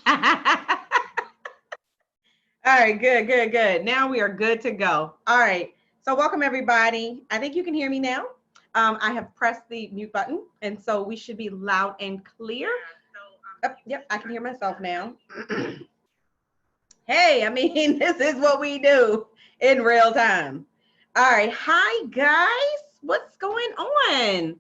All right, good, good, good. Now we are good to go. All right. So welcome everybody. I think you can hear me now. I have pressed the mute button, and so we should be loud and clear. Yep, I can hear myself now. Hey, I mean, this is what we do in real time. All right. Hi, guys. What's going on?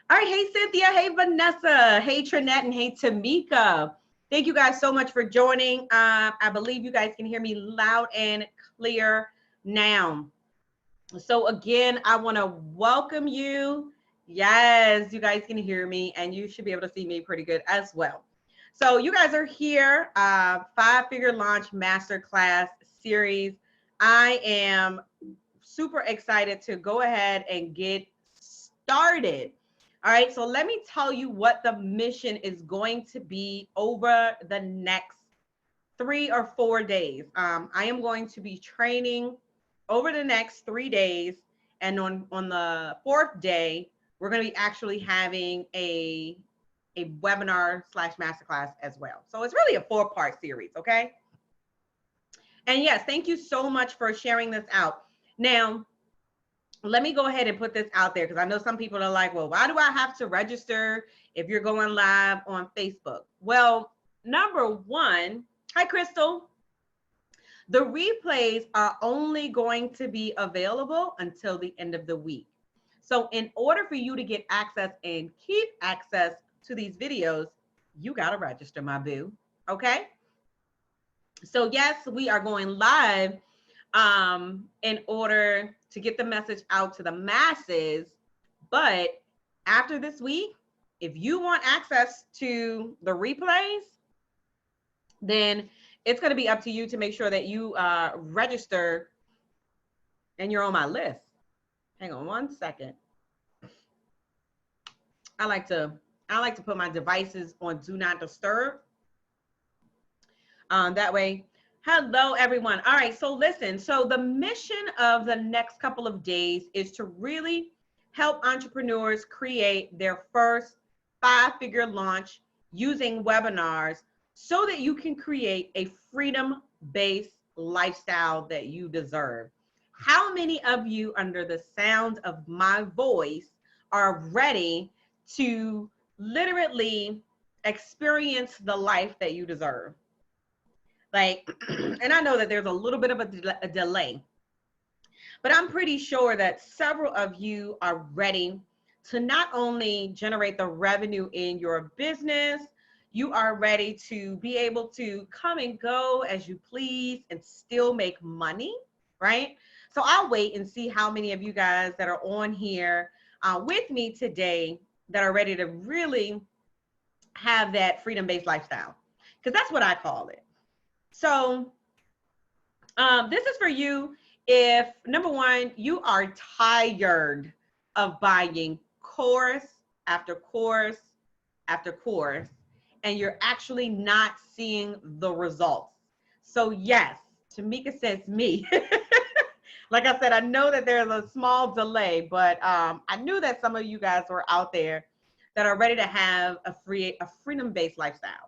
All right. Hey, Cynthia. Hey, Vanessa. Hey, Trinette. And hey, Tamika. Thank you guys so much for joining. I believe you guys can hear me loud and clear now. So again, I want to welcome you. Yes, you guys can hear me, and you should be able to see me pretty good as well. So you guys are here, FiveFigure Launch Masterclass series. I am super excited to go ahead and get started. All right, so let me tell you what the mission is going to be over the next 3 or 4 days. I am going to be training over the next 3 days, and on the 4th day, we're going to be actually having a webinar / masterclass as well. So it's really a 4-part series, okay? And yes, thank you so much for sharing this out. Now, let me go ahead and put this out there, because I know some people are like, well, why do I have to register if you're going live on Facebook? Well, number one, hi, Crystal. The replays are only going to be available until the end of the week. So in order for you to get access and keep access to these videos, you got to register, my boo. Okay. So yes, we are going live in order to get the message out to the masses. But after this week, if you want access to the replays, then it's going to be up to you to make sure that you register and you're on my list. Hang on one second. I like to put my devices on do not disturb. That way, hello everyone. All right, so listen, so the mission of the next couple of days is to really help entrepreneurs create their first 5-figure launch using webinars so that you can create a freedom-based lifestyle that you deserve. How many of you under the sound of my voice are ready to literally experience the life that you deserve? Like, and I know that there's a little bit of a delay, but I'm pretty sure that several of you are ready to not only generate the revenue in your business, you are ready to be able to come and go as you please and still make money, right? So I'll wait and see how many of you guys that are on here with me today that are ready to really have that freedom-based lifestyle, because that's what I call it. So this is for you if, number one, you are tired of buying course after course after course, and you're actually not seeing the results. So yes, Tamika says me. Like I said, I know that there's a small delay, but I knew that some of you guys were out there that are ready to have a freedom-based lifestyle.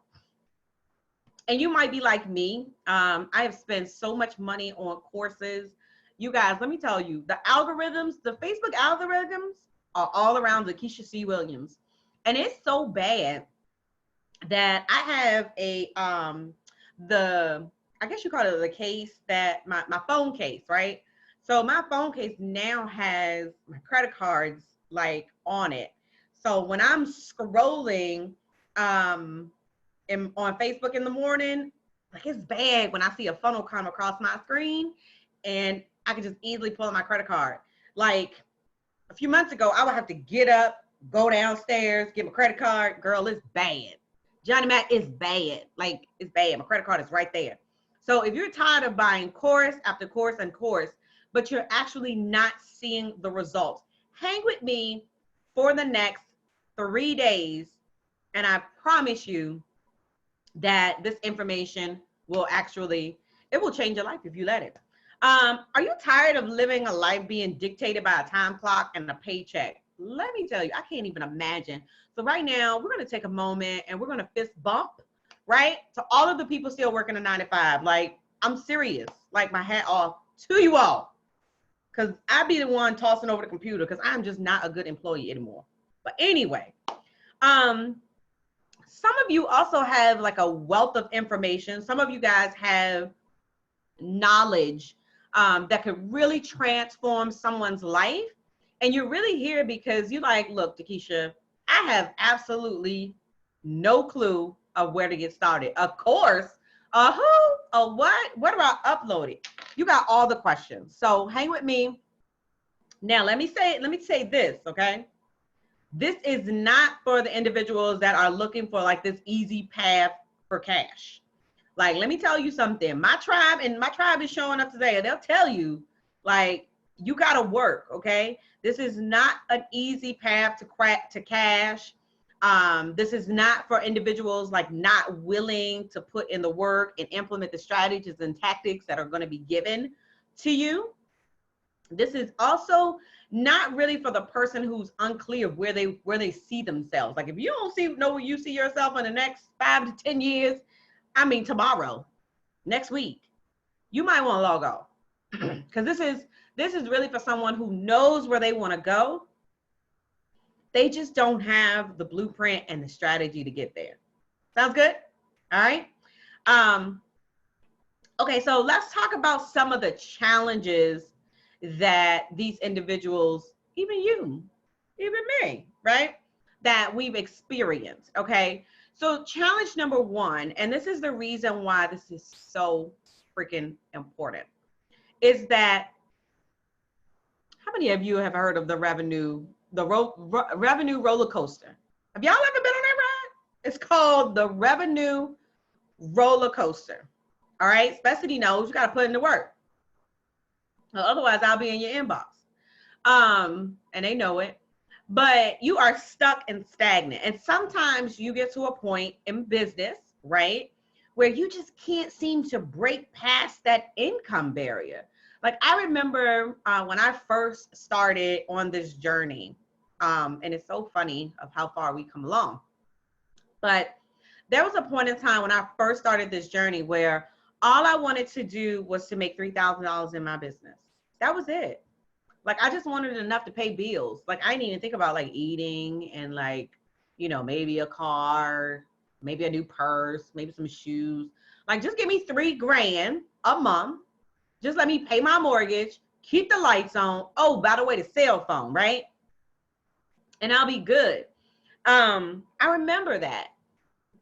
And you might be like me. I have spent so much money on courses. You guys, let me tell you, the algorithms, the Facebook algorithms are all around DeKesha C. Williams. And it's so bad that I have I guess you call it the case that my phone case, right? So my phone case now has my credit cards like on it. So when I'm scrolling on Facebook in the morning, like it's bad when I see a funnel come across my screen and I can just easily pull out my credit card. Like a few months ago, I would have to get up, go downstairs, get my credit card. Girl, it's bad. Johnny Mac, it's bad. Like it's bad. My credit card is right there. So if you're tired of buying course after course and course, but you're actually not seeing the results, hang with me for the next 3 days. And I promise you that this information will actually, it will change your life if you let it. Are you tired of living a life being dictated by a time clock and a paycheck? Let me tell you, I can't even imagine. So right now, we're going to take a moment and we're going to fist bump right? To all of the people still working a 9 to 5, like, I'm serious. Like, my hat off to you all. Because I be the one tossing over the computer because I'm just not a good employee anymore. But anyway, some of you also have like a wealth of information. Some of you guys have knowledge that could really transform someone's life. And you're really here because you're like, look, DeKesha, I have absolutely no clue of where to get started. Of course, a who, a what do I upload it? You got all the questions. So hang with me. Now, let me say this, okay? This is not for the individuals that are looking for like this easy path for cash. Like, let me tell you something. My tribe is showing up today, and they'll tell you, like, you got to work, okay? This is not an easy path to cash. This is not for individuals like not willing to put in the work and implement the strategies and tactics that are going to be given to you. This is also not really for the person who's unclear of where they see themselves. Like, if you don't know where you see yourself in the next 5 to 10 years, I mean, tomorrow, next week, you might want to log off. Because this is really for someone who knows where they want to go. They just don't have the blueprint and the strategy to get there. Sounds good? All right. Okay, so let's talk about some of the challenges that these individuals, even you, even me, right, that we've experienced. Okay, so challenge number one, and this is the reason why this is so freaking important, is that how many of you have heard of the revenue roller coaster? Have y'all ever been on that ride? It's called the revenue roller coaster. All right, Specity knows you got to put in the work. Otherwise, I'll be in your inbox. And they know it. But you are stuck and stagnant. And sometimes you get to a point in business, right, where you just can't seem to break past that income barrier. Like, I remember when I first started on this journey, and it's so funny of how far we come along. But there was a point in time when I first started this journey where all I wanted to do was to make $3,000 in my business. That was it. Like, I just wanted enough to pay bills. Like, I didn't even think about like eating and like, you know, maybe a car, maybe a new purse, maybe some shoes. Like, just give me $3,000 a month. Just let me pay my mortgage, keep the lights on. Oh, by the way, the cell phone, right? And I'll be good. I remember that.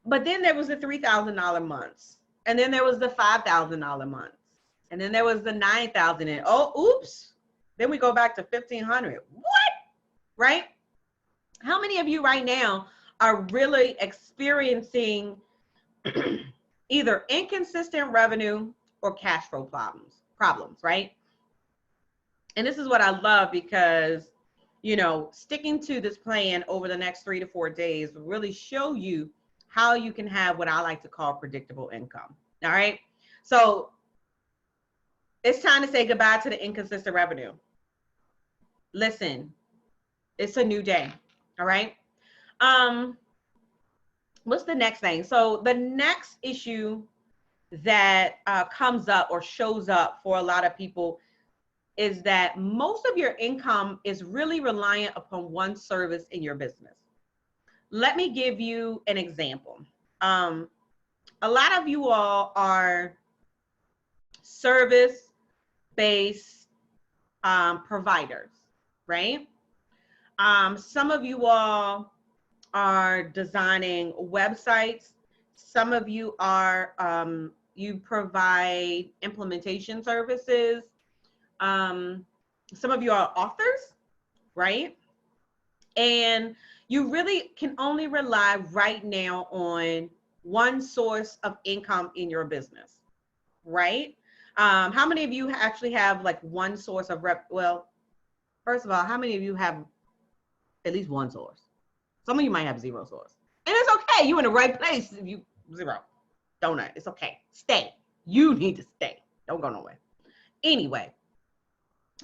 But then there was the $3,000 months. And then there was the $5,000 months. And then there was the $9,000. And oh, oops. Then we go back to $1,500. What? Right? How many of you right now are really experiencing either inconsistent revenue or cash flow problems, right? And this is what I love because, you know, sticking to this plan over the next 3 to 4 days will really show you how you can have what I like to call predictable income. All right. So it's time to say goodbye to the inconsistent revenue. Listen, it's a new day. All right. What's the next thing? So the next issue that comes up or shows up for a lot of people is that most of your income is really reliant upon one service in your business. Let me give you an example. A lot of you all are service-based providers, right? Some of you all are designing websites. Some of you are, you provide implementation services. Some of you are authors, right? And you really can only rely right now on one source of income in your business, right? How many of you actually have like one source of well, first of all, how many of you have at least one source? Some of you might have zero source. And it's okay. You're in the right place if you zero. Donut. It's okay. Stay. You need to stay. Don't go nowhere. Anyway,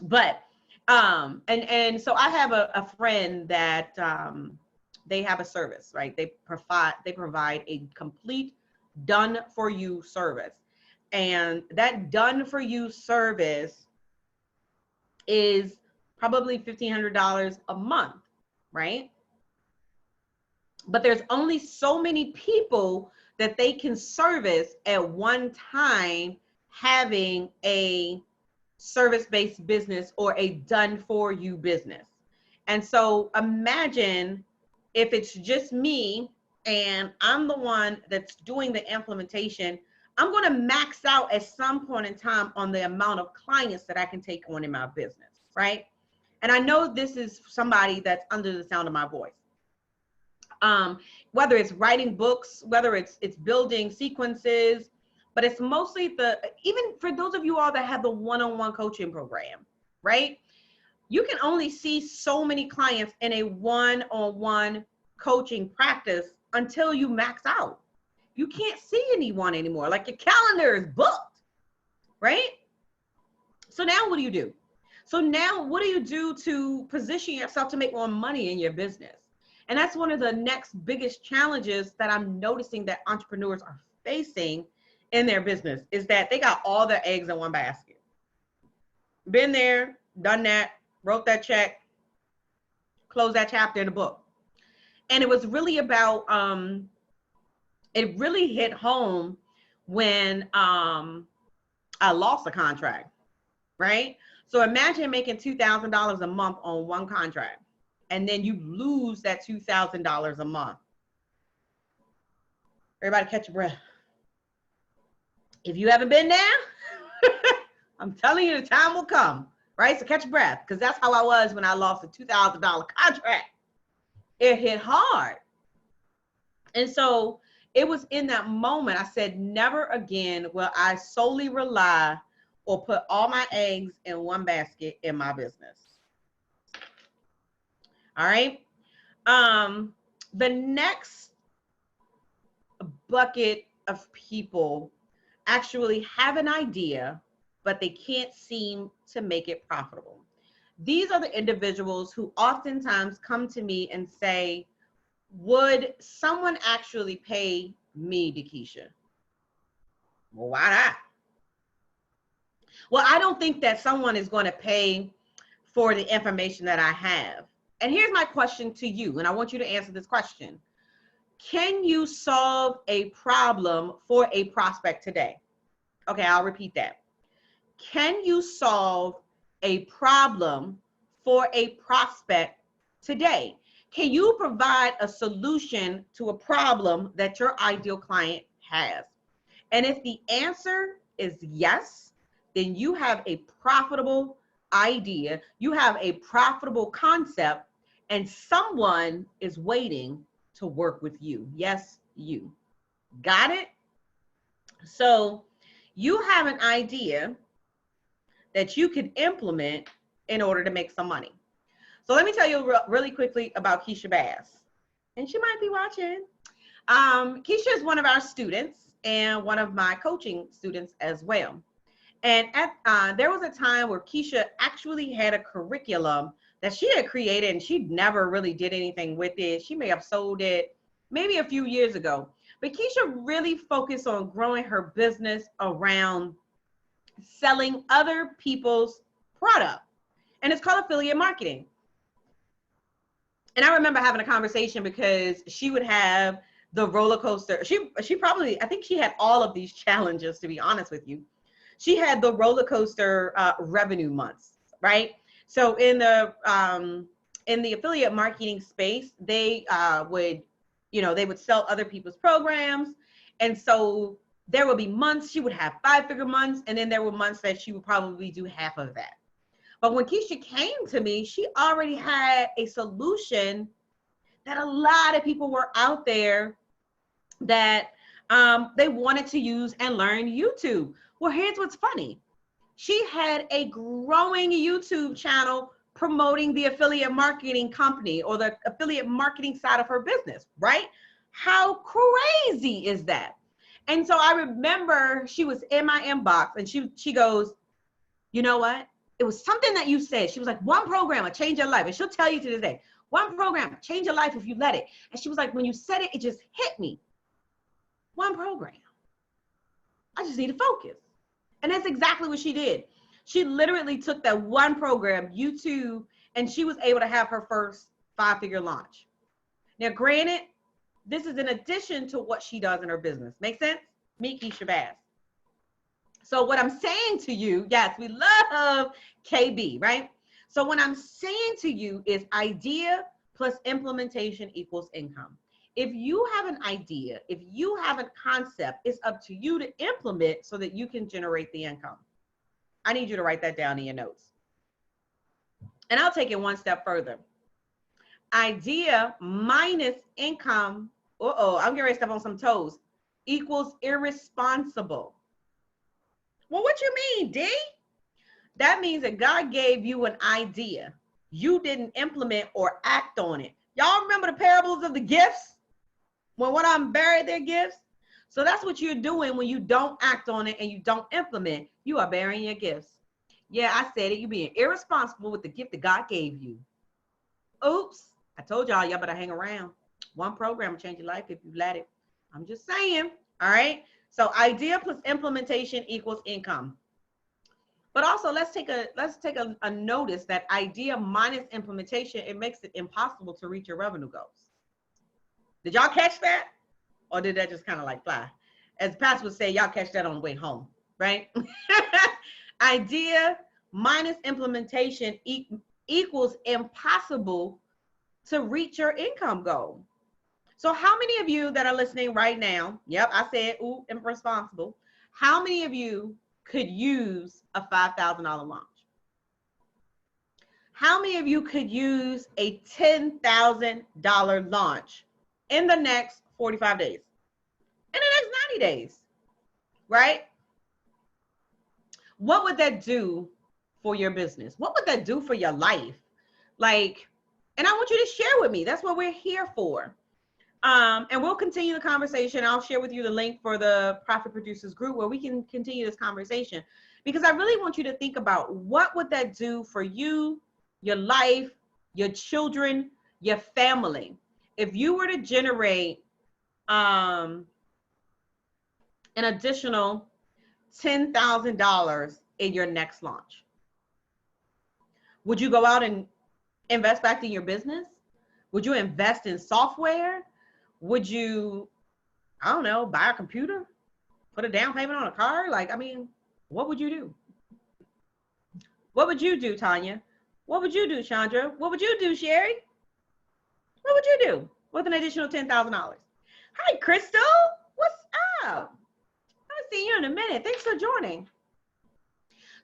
but and so I have a friend that they have a service, right? They provide a complete done for you service. And that done for you service is probably $1,500 a month, right? But there's only so many people that they can service at one time having a service-based business or a done-for-you business. And so imagine if it's just me and I'm the one that's doing the implementation, I'm going to max out at some point in time on the amount of clients that I can take on in my business, right? And I know this is somebody that's under the sound of my voice. Whether it's writing books, whether it's building sequences, but it's mostly even for those of you all that have the one-on-one coaching program, right? You can only see so many clients in a one-on-one coaching practice until you max out. You can't see anyone anymore. Like your calendar is booked, right? So now what do you do? So now what do you do to position yourself to make more money in your business? And that's one of the next biggest challenges that I'm noticing that entrepreneurs are facing in their business, is that they got all their eggs in one basket. Been there, done that, wrote that check, closed that chapter in the book. And it was really about, it really hit home when I lost a contract, right? So imagine making $2,000 a month on one contract, and then you lose that $2,000 a month. Everybody catch your breath. If you haven't been there, I'm telling you, the time will come, right? So catch your breath, because that's how I was when I lost a $2,000 contract. It hit hard. And so it was in that moment I said, never again will I solely rely or put all my eggs in one basket in my business. All right. The next bucket of people actually have an idea, but they can't seem to make it profitable. These are the individuals who oftentimes come to me and say, would someone actually pay me, DeKesha? Well, why not? Well, I don't think that someone is going to pay for the information that I have. And here's my question to you, and I want you to answer this question. Can you solve a problem for a prospect today? Okay, I'll repeat that. Can you solve a problem for a prospect today? Can you provide a solution to a problem that your ideal client has? And if the answer is yes, then you have a profitable idea, you have a profitable concept, and someone is waiting to work with you. Yes, you. Got it? So you have an idea that you can implement in order to make some money. So let me tell you really quickly about Keysha Bass. And she might be watching. Keysha is one of our students and one of my coaching students as well. And there was a time where Keysha actually had a curriculum that she had created, and she never really did anything with it. She may have sold it maybe a few years ago. But Keysha really focused on growing her business around selling other people's product. And it's called affiliate marketing. And I remember having a conversation because she would have the roller coaster. She probably, I think she had all of these challenges, to be honest with you. She had the roller coaster revenue months, right? So in the affiliate marketing space, they would sell other people's programs. And so there would be months she would have 5-figure months, and then there were months that she would probably do half of that. But when Keysha came to me, she already had a solution that a lot of people were out there that they wanted to use and learn YouTube. Well, here's what's funny. She had a growing YouTube channel promoting the affiliate marketing company or the affiliate marketing side of her business, right? How crazy is that? And so I remember she was in my inbox and she goes, you know what? It was something that you said. She was like, one program will change your life. And she'll tell you to this day, one program will change your life if you let it. And she was like, when you said it, it just hit me. One program. just need to focus. And that's exactly what she did. She literally took that one program, YouTube, and she was able to have her first 5-figure launch. Now, granted, this is in addition to what she does in her business. Make sense? Meet Keysha Bass. So what I'm saying to you, yes, we love KB, right? So what I'm saying to you is idea plus implementation equals income. If you have an idea, if you have a concept, it's up to you to implement so that you can generate the income. I need you to write that down in your notes. And I'll take it one step further. Idea minus income, I'm getting ready to step on some toes, equals irresponsible. Well, what you mean, D? That means that God gave you an idea. You didn't implement or act on it. Y'all remember the parables of the gifts? When one of them buried their gifts? So that's what you're doing when you don't act on it and you don't implement. You are burying your gifts. Yeah, I said it. You're being irresponsible with the gift that God gave you. Oops. I told y'all better hang around. One program will change your life if you let it. I'm just saying. All right. So idea plus implementation equals income. But also let's take a notice that idea minus implementation, it makes it impossible to reach your revenue goals. Did y'all catch that? Or did that just kind of like fly? As Pastor would say, y'all catch that on the way home, right? Idea minus implementation equals impossible to reach your income goal. So how many of you that are listening right now, yep, I said, ooh, irresponsible. How many of you could use a $5,000 launch? How many of you could use a $10,000 launch in the next 45 days? In the next 90 days, right? What would that do for your business? What would that do for your life? Like, and I want you to share with me. That's what we're here for. And we'll continue the conversation. I'll share with you the link for the Profit Producers group where we can continue this conversation, because I really want you to think about what would that do for you, your life, your children, your family. If you were to generate an additional $10,000 in your next launch, would you go out and invest back in your business? Would you invest in software? Would you, I don't know, buy a computer? Put a down payment on a car? Like, I mean, what would you do? What would you do, Tanya? What would you do, Chandra? What would you do, Sherry? What would you do with an additional $10,000? Hi, Crystal. What's up? I haven't seen you in a minute. Thanks for joining.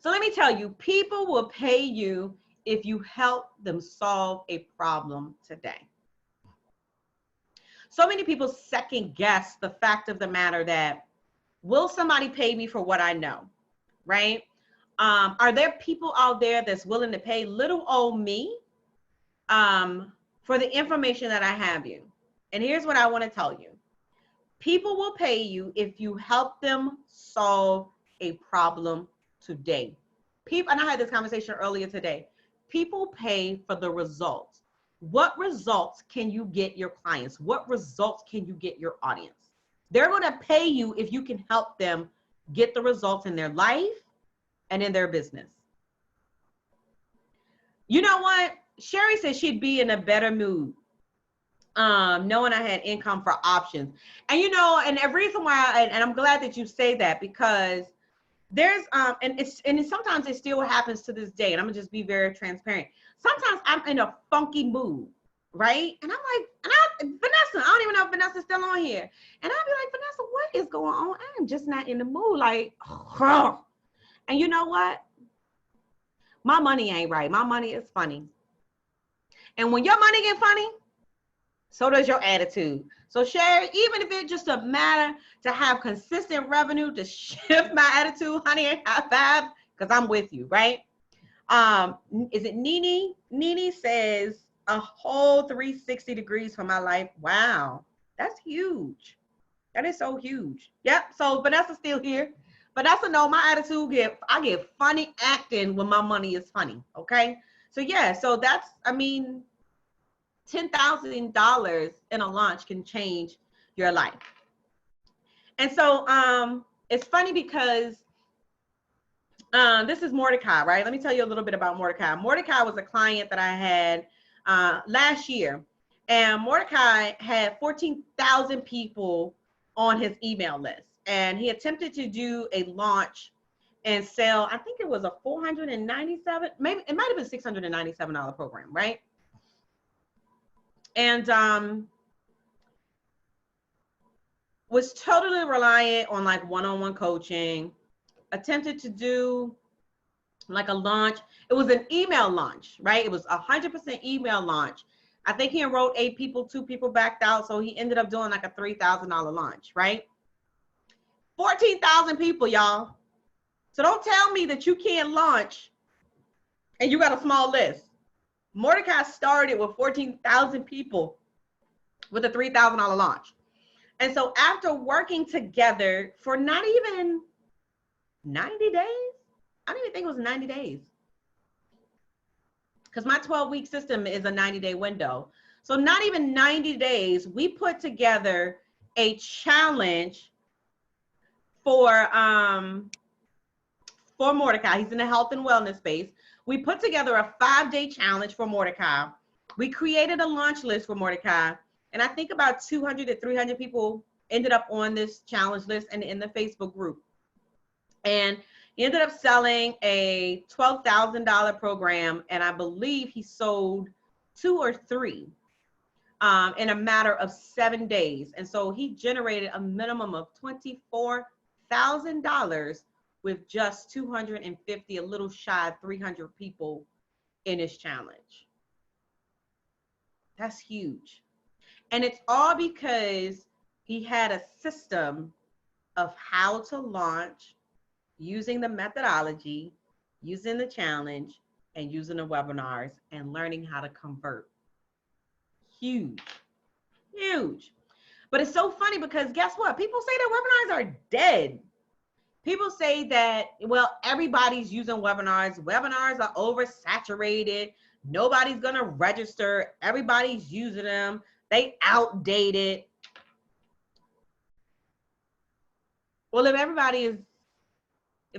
So let me tell you, people will pay you if you help them solve a problem today. So many people second guess the fact of the matter that, will somebody pay me for what I know, right? Are there people out there that's willing to pay little old me for the information that I have you? And here's what I want to tell you. People will pay you if you help them solve a problem today. People, and I had this conversation earlier today. People pay for the results. What results can you get your clients? What results can you get your audience? They're going to pay you if you can help them get the results in their life and in their business. You know what? Sherry said she'd be in a better mood knowing I had income for options. And you know, and the reason why, and I'm glad that you say that, because there's and sometimes it still happens to this day, and I'm gonna just be very transparent. Sometimes I'm in a funky mood, right? And I'm like, Vanessa, I don't even know if Vanessa's still on here. And I'll be like, Vanessa, what is going on? I'm just not in the mood. Like, and you know what? My money ain't right. My money is funny. And when your money get funny, so does your attitude. So Sherry, even if it's just a matter to have consistent revenue to shift my attitude, honey, high five, because I'm with you, right? Is it Nene? Nene says a whole 360 degrees for my life. Wow, that's huge. That is so huge. Yep. So Vanessa's still here. Vanessa, no, my attitude I get funny acting when my money is funny. Okay. So yeah. So that's, I mean, $10,000 in a launch can change your life. And so it's funny because this is Mordechai, right? Let me tell you a little bit about Mordechai. Mordechai was a client that I had last year, and Mordechai had 14,000 people on his email list, and he attempted to do a launch and sell, I think it was a $497, maybe it might have been $697 program, right? And was totally reliant on like one-on-one coaching, attempted to do like a launch. It was an email launch, right? It was 100% email launch. I think he enrolled 8 people, 2 people backed out. So he ended up doing like a $3,000 launch, right? 14,000 people, y'all. So don't tell me that you can't launch and you got a small list. Mordechai started with 14,000 people with a $3,000 launch. And so after working together for not even 90 days, I don't even think it was 90 days. Because my 12-week system is a 90-day window. So not even 90 days, we put together a challenge for Mordechai. He's in the health and wellness space. We put together a 5-day challenge for Mordechai. We created a launch list for Mordechai. And I think about 200 to 300 people ended up on this challenge list and in the Facebook group. And he ended up selling a $12,000 program, and I believe he sold 2 or 3 in a matter of 7 days. And so he generated a minimum of $24,000 with just 250, a little shy of 300 people in his challenge. That's huge. And it's all because he had a system of how to launch, using the methodology, using the challenge, and using the webinars, and learning how to convert. Huge, huge. But it's so funny because guess what? People say that webinars are dead. People say that, well, everybody's using webinars. Webinars are oversaturated. Nobody's going to register. Everybody's using them. They outdated. Well, if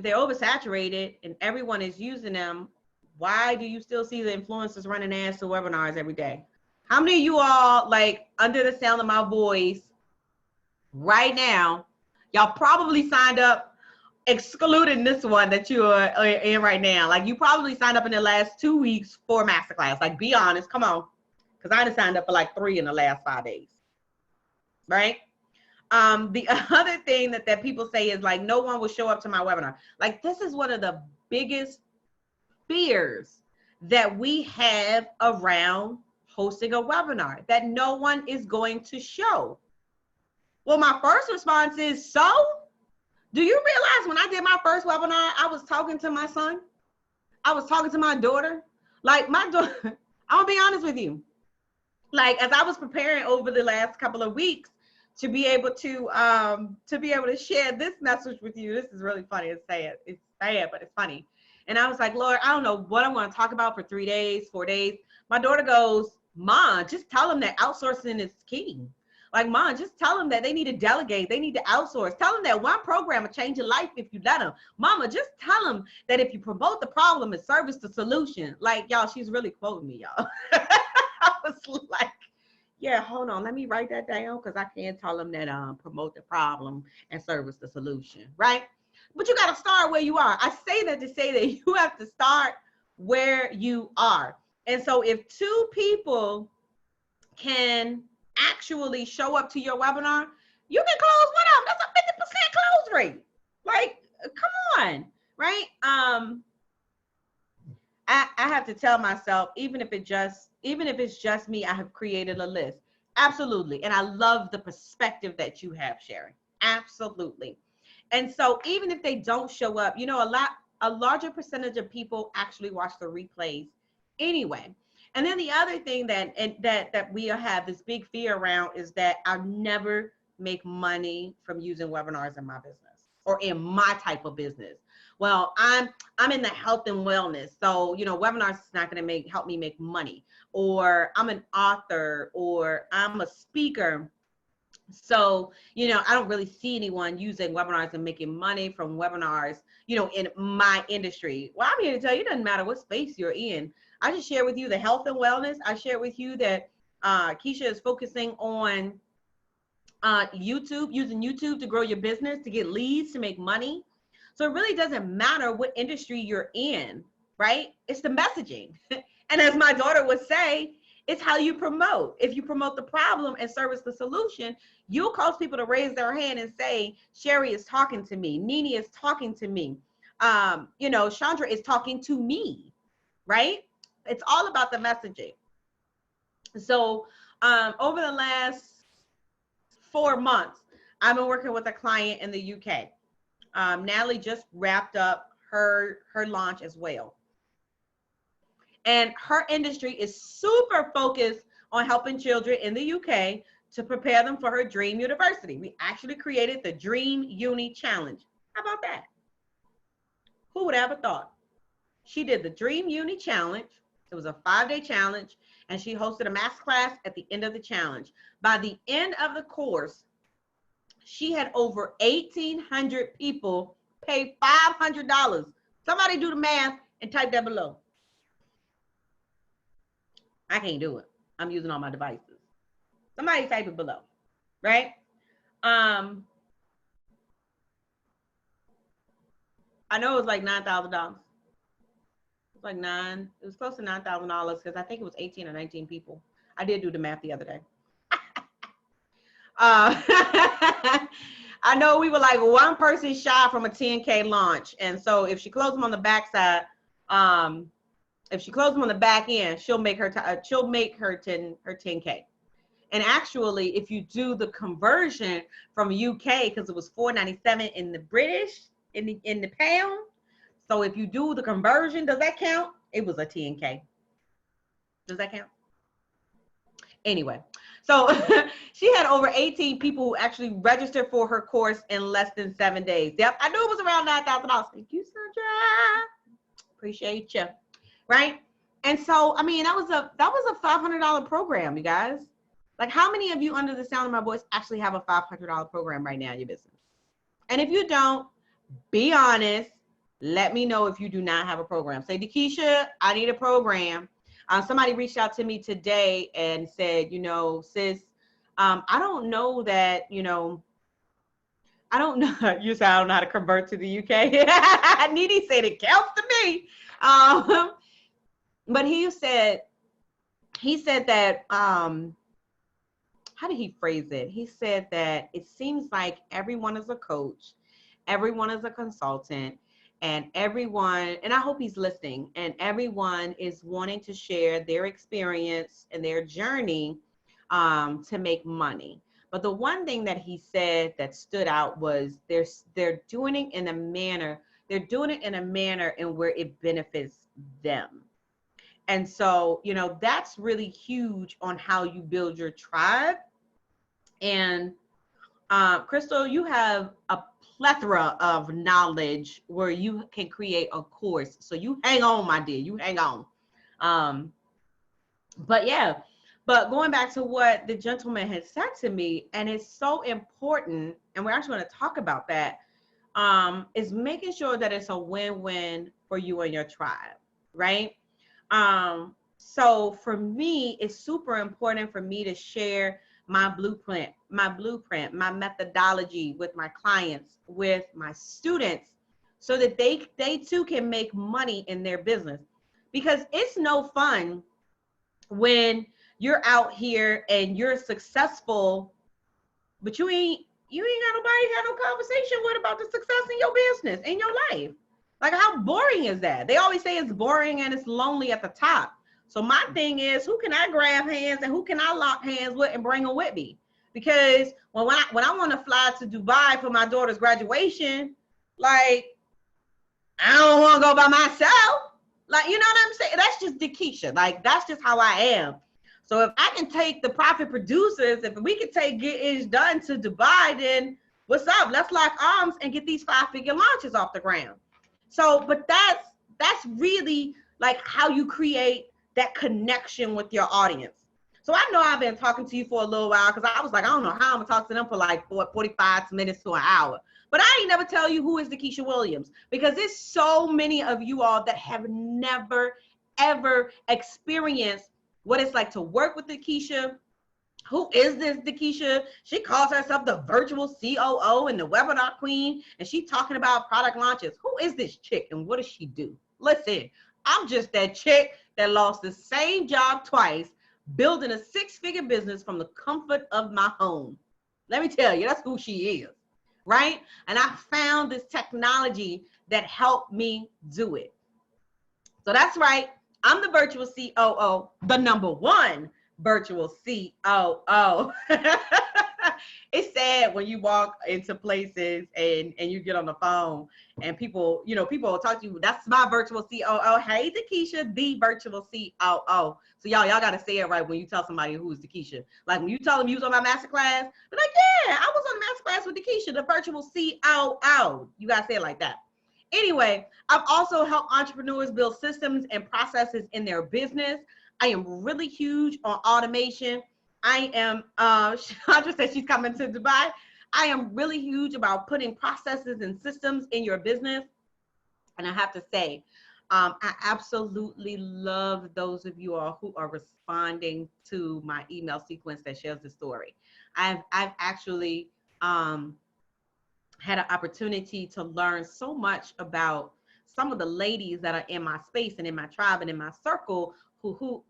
they're oversaturated and everyone is using them, why do you still see the influencers running ads to webinars every day? How many of you all, like, under the sound of my voice right now, y'all probably signed up, excluding this one that you are in right now. Like, you probably signed up in the last 2 weeks for Masterclass. Like, be honest, come on. Because I done signed up for like 3 in the last 5 days, right? The other thing that people say is like, no one will show up to my webinar. Like, this is one of the biggest fears that we have around hosting a webinar, that no one is going to show. Well, my first response is, so? Do you realize when I did my first webinar, I was talking to my son? I was talking to my daughter? Like, my daughter, I'll be honest with you. Like, as I was preparing over the last couple of weeks to be able to share this message with you, this is really funny. It's sad, but it's funny. And I was like, Lord, I don't know what I'm going to talk about for 3 days, 4 days. My daughter goes, Mom, just tell them that outsourcing is key. Like, Mom, just tell them that they need to delegate. They need to outsource. Tell them that one program will change your life if you let them. Mama, just tell them that if you promote the problem and service the solution. Like, y'all, she's really quoting me, y'all. I was like, yeah, hold on. Let me write that down because I can't tell them that promote the problem and service the solution, right? But you got to start where you are. I say that to say that you have to start where you are. And so if 2 people can actually show up to your webinar, you can close one of them. That's a 50% close rate. Like, come on, right? I have to tell myself, even if it's just me, I have created a list. Absolutely. And I love the perspective that you have, Sharon. Absolutely. And so even if they don't show up, you know, a larger percentage of people actually watch the replays anyway. And then the other thing that we have this big fear around is that I'll never make money from using webinars in my business or in my type of business. Well, I'm in the health and wellness, so you know, webinars is not going to help me make money. Or I'm an author, or I'm a speaker, So, you know, I don't really see anyone using webinars and making money from webinars, you know, in my industry. Well, I'm here to tell you, it doesn't matter what space you're in. I just share with you the health and wellness. I share with you that Keysha is focusing on YouTube, using YouTube to grow your business, to get leads, to make money. So it really doesn't matter what industry you're in, right? It's the messaging. And as my daughter would say, it's how you promote. If you promote the problem and service the solution, you'll cause people to raise their hand and say, Sherry is talking to me. Nene is talking to me. You know, Chandra is talking to me, right? It's all about the messaging. So over the last 4 months, I've been working with a client in the UK. Natalie just wrapped up her launch as well. And her industry is super focused on helping children in the UK to prepare them for her dream university. We actually created the Dream Uni Challenge. How about that? Who would ever thought? She did the Dream Uni Challenge. It was a 5-day challenge, and she hosted a masterclass at the end of the challenge. By the end of the course, she had over 1,800 people pay $500. Somebody do the math and type that below. I can't do it. I'm using all my devices. Somebody type it below, right? I know it was like $9,000. It was close to $9,000 because I think it was 18 or 19 people. I did do the math the other day. I know we were like one person shy from a 10K launch. And so if she closed them on the backside, if she closed them on the back end, she'll make her 10K. And actually, if you do the conversion from UK, because it was $4.97 in the British, in the pound. So if you do the conversion, does that count? It was a 10K. Does that count? Anyway, so she had over 18 people who actually registered for her course in less than 7 days. Yep, I knew it was around $9,000. Thank you, Sandra. Appreciate you. Right? And so, I mean, that was a $500 program, you guys. Like, how many of you under the sound of my voice actually have a $500 program right now in your business? And if you don't, be honest. Let me know if you do not have a program. Say, DeKesha, I need a program. Somebody reached out to me today and said, you know, sis, I don't know that, you know, I don't know. You said I don't know how to convert to the UK. Needy said it counts to me. But he said that, how did he phrase it? He said that it seems like everyone is a coach, everyone is a consultant, and everyone, and I hope he's listening, and everyone is wanting to share their experience and their journey to make money. But the one thing that he said that stood out was they're doing it in a manner, in where it benefits them. And so, you know, that's really huge on how you build your tribe. And Crystal, you have a plethora of knowledge where you can create a course. So you hang on, my dear, you hang on. But yeah, but going back to what the gentleman had said to me, and it's so important, and we're actually going to talk about that, is making sure that it's a win-win for you and your tribe, right? So for me, it's super important for me to share my blueprint, my methodology with my clients, with my students, so that they too can make money in their business. Because it's no fun when you're out here and you're successful, but you ain't got nobody to have no conversation with about the success in your business, in your life. Like, how boring is that? They always say it's boring and it's lonely at the top. So my thing is, who can I grab hands and who can I lock hands with and bring them with me? Because when I want to fly to Dubai for my daughter's graduation, like, I don't want to go by myself. Like, you know what I'm saying? That's just DeKesha. Like, that's just how I am. So if I can take the profit producers, if we can take Get It Done to Dubai, then what's up? Let's lock arms and get these 5-figure launches off the ground. So, but that's really like how you create that connection with your audience. So I know I've been talking to you for a little while because I was like, I don't know how I'm gonna talk to them for like 45 minutes to an hour. But I ain't never tell you who is DeKesha Williams, because there's so many of you all that have never, ever experienced what it's like to work with DeKesha. Who is this DeKesha? She calls herself the virtual COO and the webinar queen, and she talking about product launches. Who is this chick and what does she do? Listen, I'm just that chick that lost the same job twice, building a 6-figure business from the comfort of my home. Let me tell you, that's who she is, right? And I found this technology that helped me do it. So that's right. I'm the virtual COO, the #1 virtual COO. It's sad when you walk into places and you get on the phone and people will talk to you. That's my virtual COO. Hey, DeKesha, the virtual COO. So y'all got to say it right when you tell somebody who is DeKesha. Like when you tell them you was on my masterclass, they're like, yeah, I was on the masterclass with DeKesha, the virtual COO. You got to say it like that. Anyway, I've also helped entrepreneurs build systems and processes in their business. I am really huge on automation. I am, Chandra said she's coming to Dubai. I am really huge about putting processes and systems in your business. And I have to say, I absolutely love those of you all who are responding to my email sequence that shares the story. I've actually had an opportunity to learn so much about some of the ladies that are in my space and in my tribe and in my circle who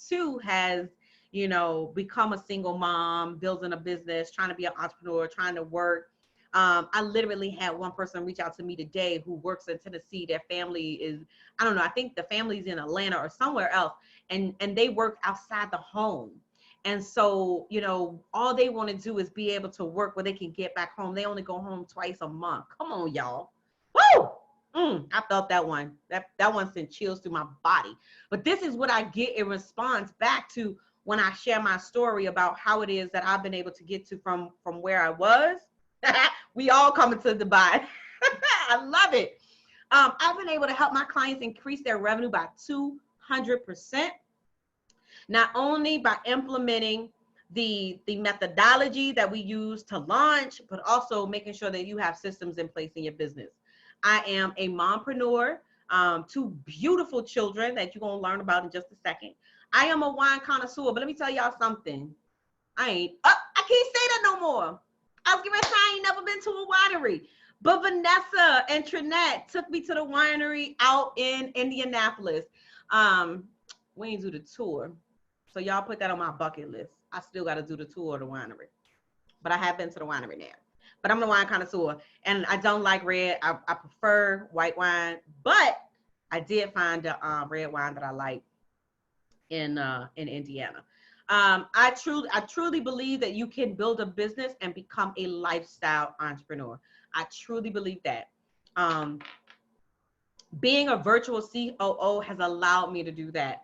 too has, become a single mom, building a business, trying to be an entrepreneur, trying to work. I literally had one person reach out to me today who works in Tennessee. Their family is, I don't know, I think the family's in Atlanta or somewhere else, and they work outside the home. And so, all they want to do is be able to work where they can get back home. They only go home twice a month. Come on, y'all. Woo! I felt that one. That one sent chills through my body. But this is what I get in response back to when I share my story about how it is that I've been able to get to from where I was. We all coming to Dubai. I love it. I've been able to help my clients increase their revenue by 200%. Not only by implementing the methodology that we use to launch, but also making sure that you have systems in place in your business. I am a mompreneur, 2 beautiful children that you're going to learn about in just a second. I am a wine connoisseur, but let me tell y'all something. I can't say that no more. I was gonna say I ain't never been to a winery, but Vanessa and Trinette took me to the winery out in Indianapolis. We ain't do the tour. So y'all put that on my bucket list. I still got to do the tour of the winery, but I have been to the winery now. But I'm the wine connoisseur, and I don't like red. I prefer white wine, but I did find a red wine that I like in Indiana. I truly believe that you can build a business and become a lifestyle entrepreneur. I truly believe that. Being a virtual COO has allowed me to do that.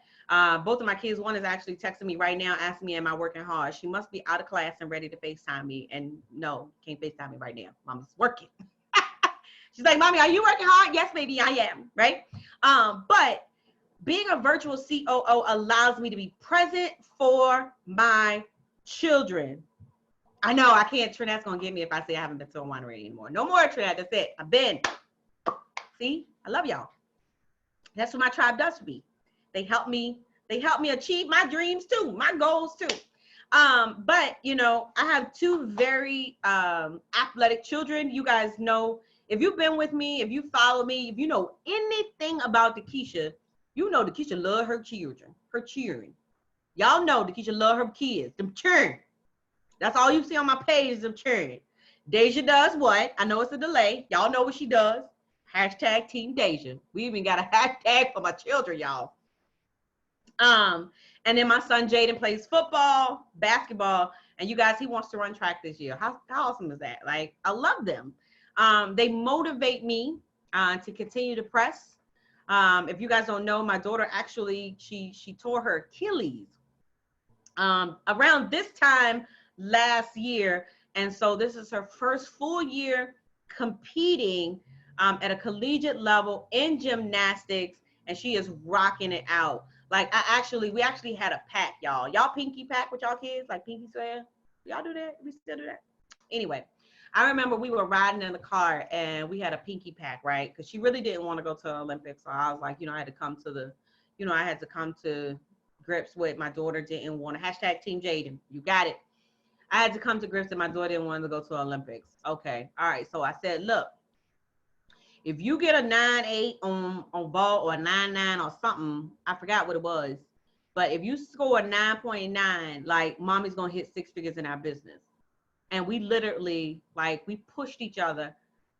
Both of my kids, one is actually texting me right now, asking me, am I working hard? She must be out of class and ready to FaceTime me. And no, can't FaceTime me right now. Mama's working. She's like, Mommy, are you working hard? Yes, baby, I am, right? But being a virtual COO allows me to be present for my children. I know I can't, Trinette's gonna get me if I say I haven't been to a winery anymore. No more, Trinette, that's it. I've been. See, I love y'all. That's what my tribe does for me. They help me achieve my dreams too, my goals too. But I have 2 very athletic children. You guys know, if you've been with me, if you follow me, if you know anything about DeKesha, you know DeKesha love her children, her cheering. Y'all know DeKesha love her kids, them cheering. That's all you see on my page is them cheering. Deja does what? I know it's a delay. Y'all know what she does. Hashtag Team Deja. We even got a hashtag for my children, y'all. And then my son Jaden plays football, basketball, and you guys, he wants to run track this year. How awesome is that? Like, I love them. They motivate me to continue to press. If you guys don't know, my daughter actually, she tore her Achilles around this time last year. And so this is her first full year competing at a collegiate level in gymnastics, and she is rocking it out. Like we actually had a pack, y'all. Y'all pinky pack with y'all kids, like pinky swear. Y'all do that? We still do that? Anyway, I remember we were riding in the car and we had a pinky pack, right? Because she really didn't want to go to the Olympics. So I was like, I had to come to grips with my daughter didn't want to. Hashtag Team Jaden. You got it. I had to come to grips that my daughter didn't want to go to the Olympics. Okay. All right. So I said, look, if you get a 9.8 on ball or a 9.9 or something, I forgot what it was. But if you score 9.9, like mommy's going to hit six figures in our business. And we literally, like, we pushed each other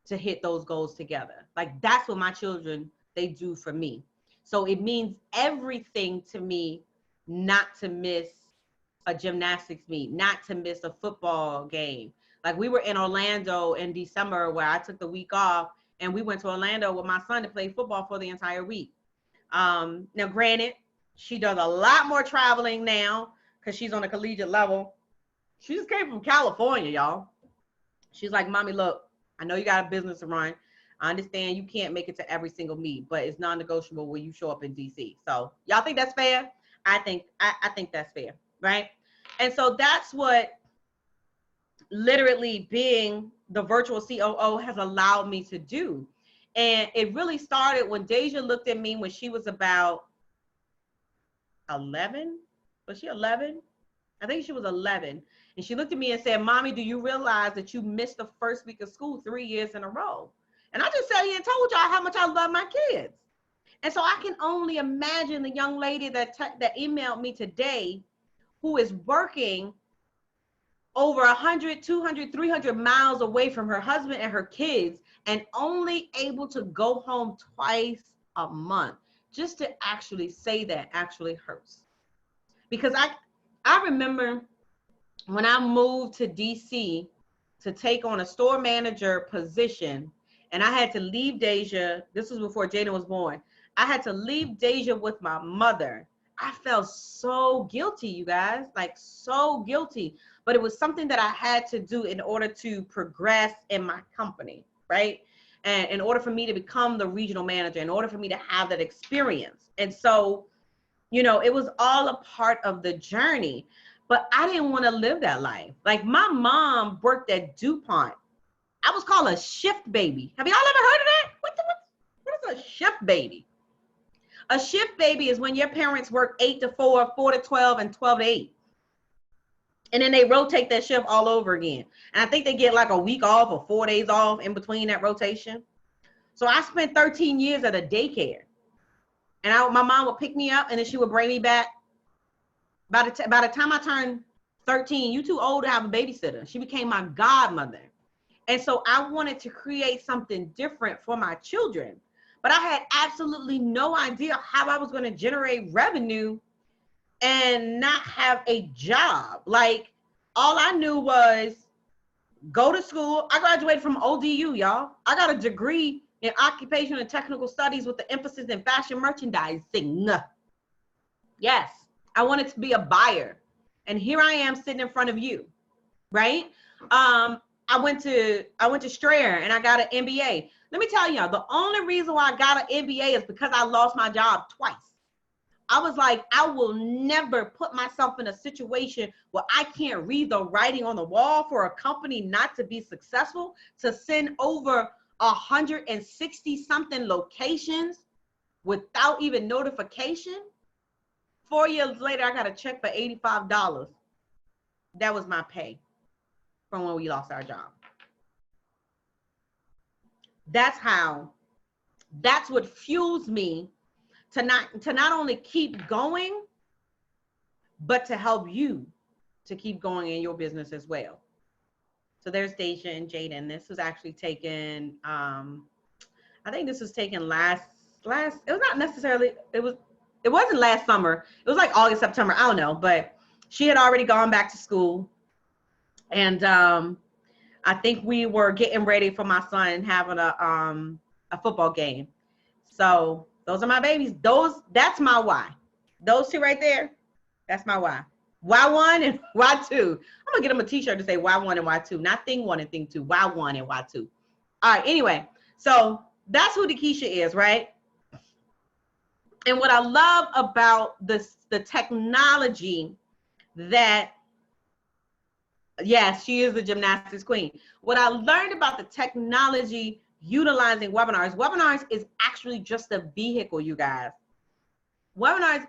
to hit those goals together. Like, that's what my children, they do for me. So it means everything to me not to miss a gymnastics meet, not to miss a football game. Like, we were in Orlando in December where I took the week off and we went to Orlando with my son to play football for the entire week. Now, granted, she does a lot more traveling now because she's on a collegiate level. She just came from California, y'all. She's like, Mommy, look, I know you got a business to run. I understand you can't make it to every single meet, but it's non-negotiable when you show up in DC. So y'all think that's fair? I think that's fair, right? And so that's what literally being the virtual COO has allowed me to do. And it really started when Deja looked at me when she was about 11. Was she 11? I think she was 11. And she looked at me and said, Mommy, do you realize that you missed the first week of school 3 years in a row? And I just sat here and told y'all how much I love my kids. And so I can only imagine the young lady that emailed me today who is working over 100, 200, 300 miles away from her husband and her kids and only able to go home twice a month. Just to actually say that actually hurts. Because I remember when I moved to DC to take on a store manager position, and I had to leave Deja, this was before Jaden was born, I had to leave Deja with my mother. I felt so guilty, you guys, like so guilty. But it was something that I had to do in order to progress in my company, right? And in order for me to become the regional manager, in order for me to have that experience. And so, it was all a part of the journey. But I didn't want to live that life. Like, my mom worked at DuPont. I was called a shift baby. Have y'all ever heard of that? What is a shift baby? A shift baby is when your parents work 8 to 4, 4 to 12, and 12 to 8. And then they rotate that shift all over again. And I think they get like a week off or 4 days off in between that rotation. So I spent 13 years at a daycare. And my mom would pick me up and then she would bring me back. By the time I turned 13, you too old to have a babysitter. She became my godmother. And so I wanted to create something different for my children. But I had absolutely no idea how I was going to generate revenue and not have a job. Like, all I knew was go to school. I graduated from ODU, y'all. I got a degree in occupational and technical studies with the emphasis in fashion merchandising. Yes, I wanted to be a buyer. And here I am sitting in front of you, right? I went to Strayer and I got an MBA. Let me tell y'all, the only reason why I got an MBA is because I lost my job twice. I was like, I will never put myself in a situation where I can't read the writing on the wall for a company not to be successful, to send over 160 something locations without even notification. 4 years later, I got a check for $85. That was my pay from when we lost our job. That's what fuels me to not only keep going, but to help you to keep going in your business as well. So there's Deja and Jaden. This was actually taken, I think this was taken last, it was not necessarily, it wasn't last summer. It was like August, September, I don't know, but she had already gone back to school. And I think we were getting ready for my son having a football game. So those are my babies. That's my why. Those two right there, that's my why. Y1 and Y2. I'm gonna get them a t-shirt to say Y1 and Y2, not thing 1 and thing 2, Y1 and Y2. All right, anyway, so that's who DeKesha is, right? And what I love about the technology that, yes, she is the gymnastics queen. What I learned about the technology utilizing webinars is actually just a vehicle, you guys. Webinars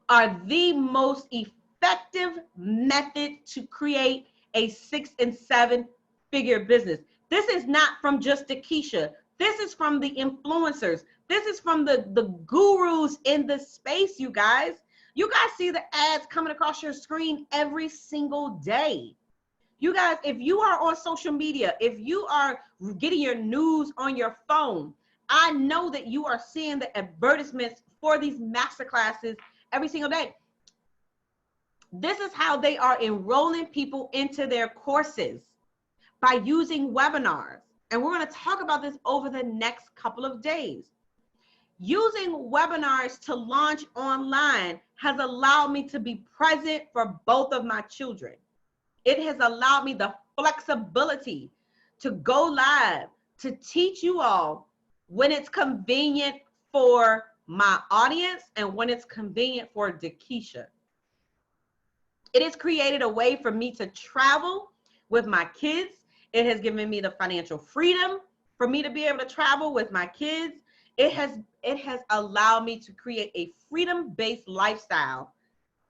are the most effective method to create a 6- and 7-figure business. This is not from just DeKesha. This is from the influencers. This is from the gurus in the space, you guys. You guys see the ads coming across your screen every single day. You guys, if you are on social media, if you are getting your news on your phone, I know that you are seeing the advertisements for these masterclasses every single day. This is how they are enrolling people into their courses, by using webinars. And we're going to talk about this over the next couple of days. Using webinars to launch online has allowed me to be present for both of my children. It has allowed me the flexibility to go live, to teach you all when it's convenient for my audience and when it's convenient for DeKesha. It has created a way for me to travel with my kids. It has given me the financial freedom for me to be able to travel with my kids. It has allowed me to create a freedom-based lifestyle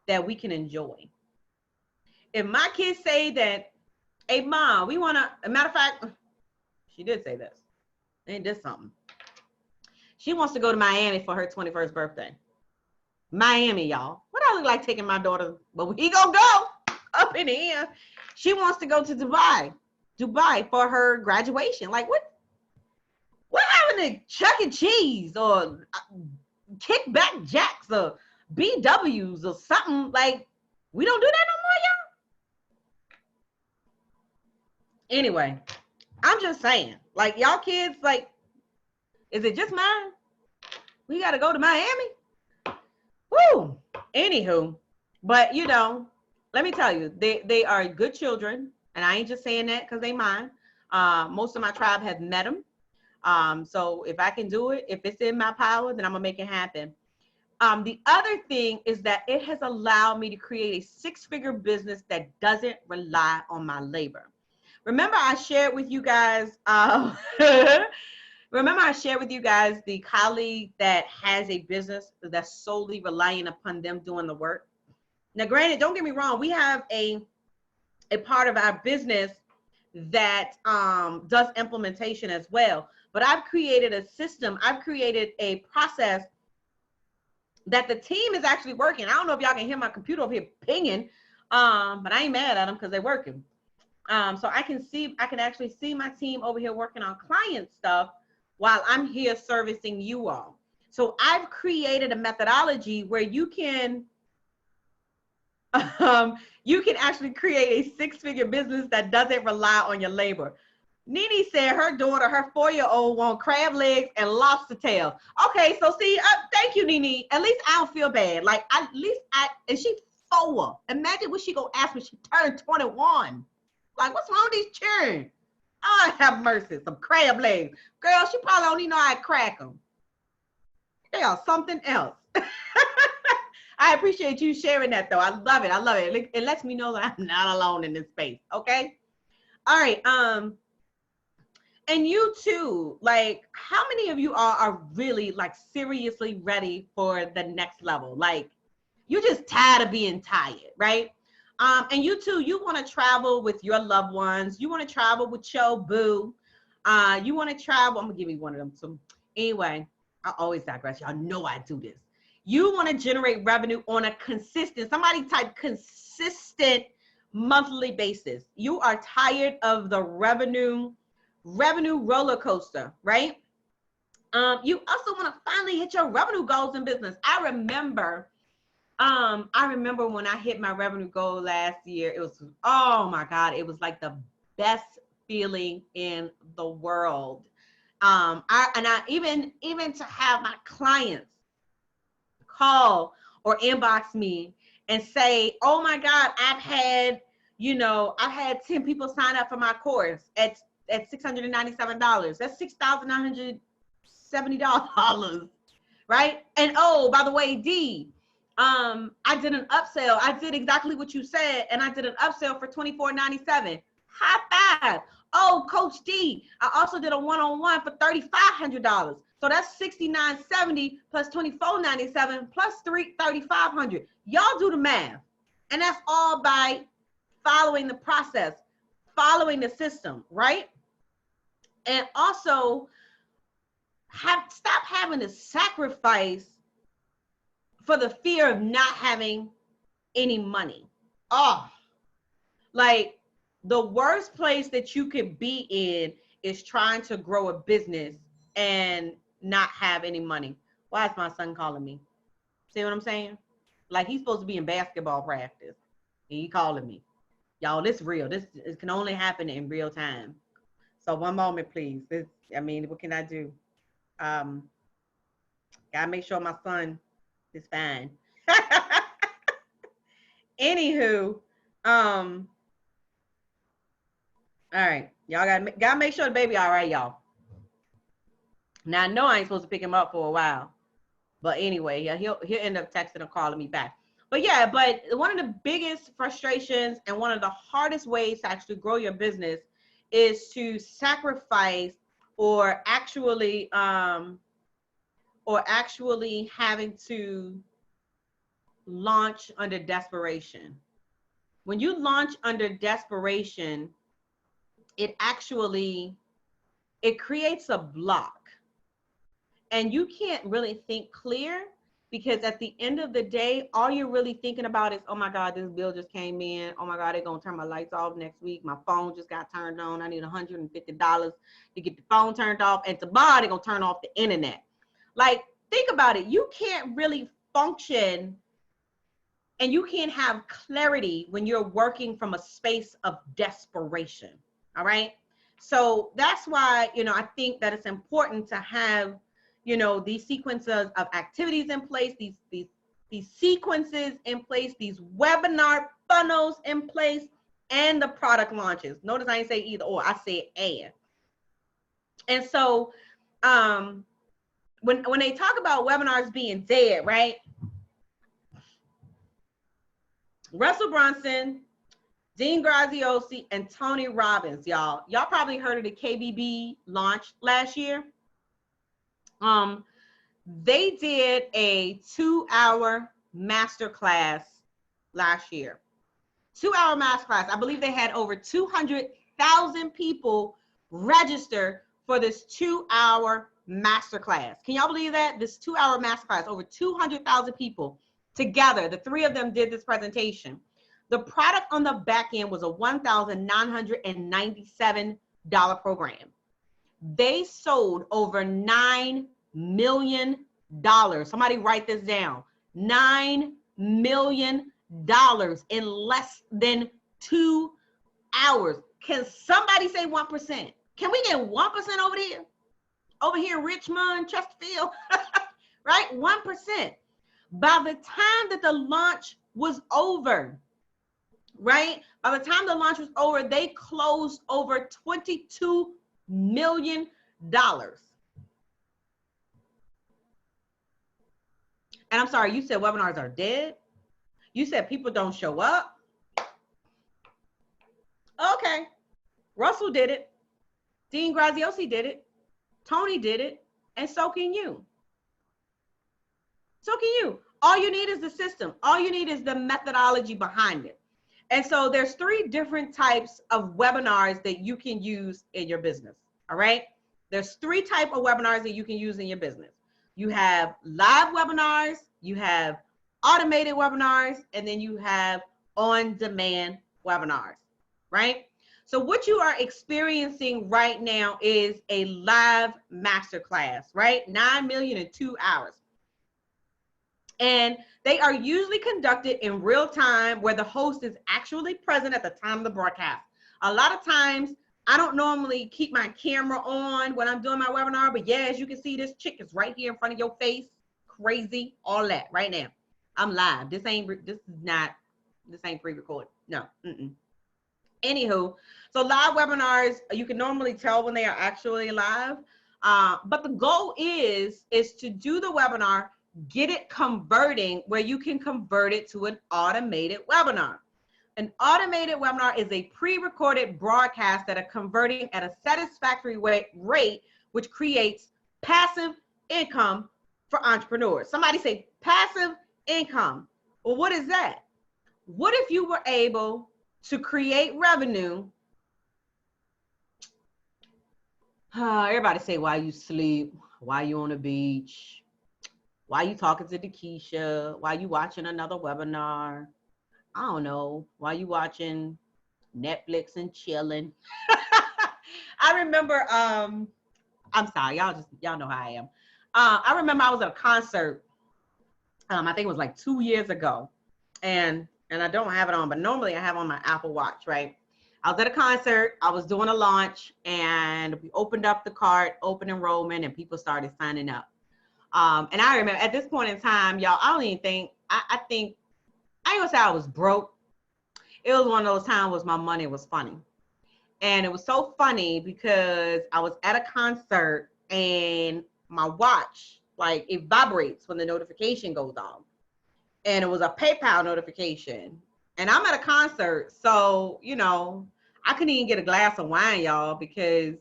that we can enjoy. If my kids say that, hey, Mom, we want to, a matter of fact, she did say this. Ain't this something? She wants to go to Miami for her 21st birthday. Miami, y'all. What I look like taking my daughter, but we gonna go up in here. She wants to go to Dubai for her graduation. Like, what happened to Chuck E. Cheese or Kickback Jacks or BWs or something? Like, we don't do that no more, y'all? Anyway, I'm just saying, like, y'all kids, like, is it just mine? We got to go to Miami? Woo! Anywho, but, you know, let me tell you, they are good children, and I ain't just saying that because they mine. Most of my tribe have met them. So if I can do it, if it's in my power, then I'm gonna make it happen. The other thing is that it has allowed me to create a 6-figure business that doesn't rely on my labor. Remember I shared with you guys, the colleague that has a business that's solely relying upon them doing the work. Now, granted, don't get me wrong, we have a part of our business that does implementation as well. But I've created a system, I've created a process that the team is actually working. I don't know if y'all can hear my computer over here pinging, but I ain't mad at them because they're working. So I can actually see my team over here working on client stuff while I'm here servicing you all. So I've created a methodology where you can actually create a 6-figure business that doesn't rely on your labor. Nene said her daughter, her 4-year-old, want crab legs and lobster tail. Okay, so see, thank you, Nene. At least I don't feel bad. Like, and she's 4. Imagine what she gonna ask when she turned 21. Like, what's wrong with these children? I have mercy, some crab legs. Girl, she probably don't even know how to crack them. They are something else. I appreciate you sharing that, though. I love it. I love it. It lets me know that I'm not alone in this space. Okay. All right. And you too, like, how many of you are really, like, seriously ready for the next level? Like, you're just tired of being tired, right? And you too, you want to travel with your loved ones. You want to travel with your boo. You want to travel. I'm gonna give you one of them. So anyway, I always digress. Y'all know I do this. You want to generate revenue on a consistent, somebody type consistent monthly basis. You are tired of the revenue roller coaster, right? You also want to finally hit your revenue goals in business. I remember when I hit my revenue goal last year. It was, oh my God, it was like the best feeling in the world. Even to have my clients call or inbox me and say, oh my God, I've had 10 people sign up for my course at $697. That's $6,970, right? And oh, by the way, D, I did an upsell. I did exactly what you said, and I did an upsell for $24.97. High five. Oh, Coach D, I also did a one-on-one for $3,500. So that's $69.70 plus $24.97 plus $3,500. Y'all do the math. And that's all by following the process, following the system, right? And also stop having to sacrifice for the fear of not having any money. Oh, like the worst place that you could be in is trying to grow a business and not have any money. Why is my son calling me? See what I'm saying? Like he's supposed to be in basketball practice and he calling me. Y'all, this real. This can only happen in real time. So one moment, please. What can I do? Gotta make sure my son is fine. Anywho, all right, y'all gotta make sure the baby all right, y'all. Now I know I ain't supposed to pick him up for a while, but anyway, yeah, he'll end up texting or calling me back. But yeah, but one of the biggest frustrations and one of the hardest ways to actually grow your business is to sacrifice or actually having to launch under desperation. When you launch under desperation, it creates a block. And you can't really think clear because at the end of the day, all you're really thinking about is, oh my God, this bill just came in. Oh my God, they're going to turn my lights off next week. My phone just got turned on. I need $150 to get the phone turned off. And tomorrow they're going to turn off the internet. Like, think about it. You can't really function and you can't have clarity when you're working from a space of desperation. All right. So that's why, I think that it's important to have these sequences of activities in place, these sequences in place, these webinar funnels in place, and the product launches. Notice I didn't say either or, I said and. And so when they talk about webinars being dead, right? Russell Brunson, Dean Graziosi, and Tony Robbins, y'all probably heard of the KBB launch last year. They did a 2-hour masterclass last year. 2-hour masterclass. I believe they had over 200,000 people register for this 2-hour masterclass. Can y'all believe that? This 2-hour masterclass, over 200,000 people together. The three of them did this presentation. The product on the back end was a $1,997 program. They sold over $9 million. Somebody write this down. $9 million in less than 2 hours. Can somebody say 1%? Can we get 1% over there? Over here in Richmond, Chesterfield, right? 1%. By the time that the launch was over, right? By the time the launch was over, they closed over $22 million. And I'm sorry, you said webinars are dead? You said people don't show up? Okay. Russell did it. Dean Graziosi did it. Tony did it. And so can you. So can you. All you need is the system. All you need is the methodology behind it. And so there's 3 different types of webinars that you can use in your business. All right. There's 3 types of webinars that you can use in your business. You have live webinars, you have automated webinars, and then you have on-demand webinars, right? So what you are experiencing right now is a live masterclass, right? 9 million in 2 hours. And they are usually conducted in real time where the host is actually present at the time of the broadcast. A lot of times, I don't normally keep my camera on when I'm doing my webinar, but yeah, as you can see, this chick is right here in front of your face. Crazy, all that right now. I'm live. This ain't pre-recorded. No. Anywho, so live webinars, you can normally tell when they are actually live. But the goal is to do the webinar, get it converting where you can convert it to an automated webinar. An automated webinar is a pre-recorded broadcast that are converting at a satisfactory rate, which creates passive income for entrepreneurs. Somebody say passive income. Well, what is that? What if you were able to create revenue? Everybody say, why you sleep? Why you on the beach? Why you talking to DeKesha? Why you watching another webinar? I don't know. Why you watching Netflix and chilling? I remember, I'm sorry, y'all know how I am. I remember I was at a concert. I think it was like 2 years ago, and I don't have it on, but normally I have on my Apple Watch, right? I was at a concert, I was doing a launch, and we opened up the cart, open enrollment, and people started signing up. And I remember at this point in time, y'all, I don't even think, I think, I ain't gonna say I was broke. It was one of those times where my money was funny. And it was so funny because I was at a concert and my watch, like it vibrates when the notification goes off. And it was a PayPal notification. And I'm at a concert, so, you know, I couldn't even get a glass of wine, y'all, because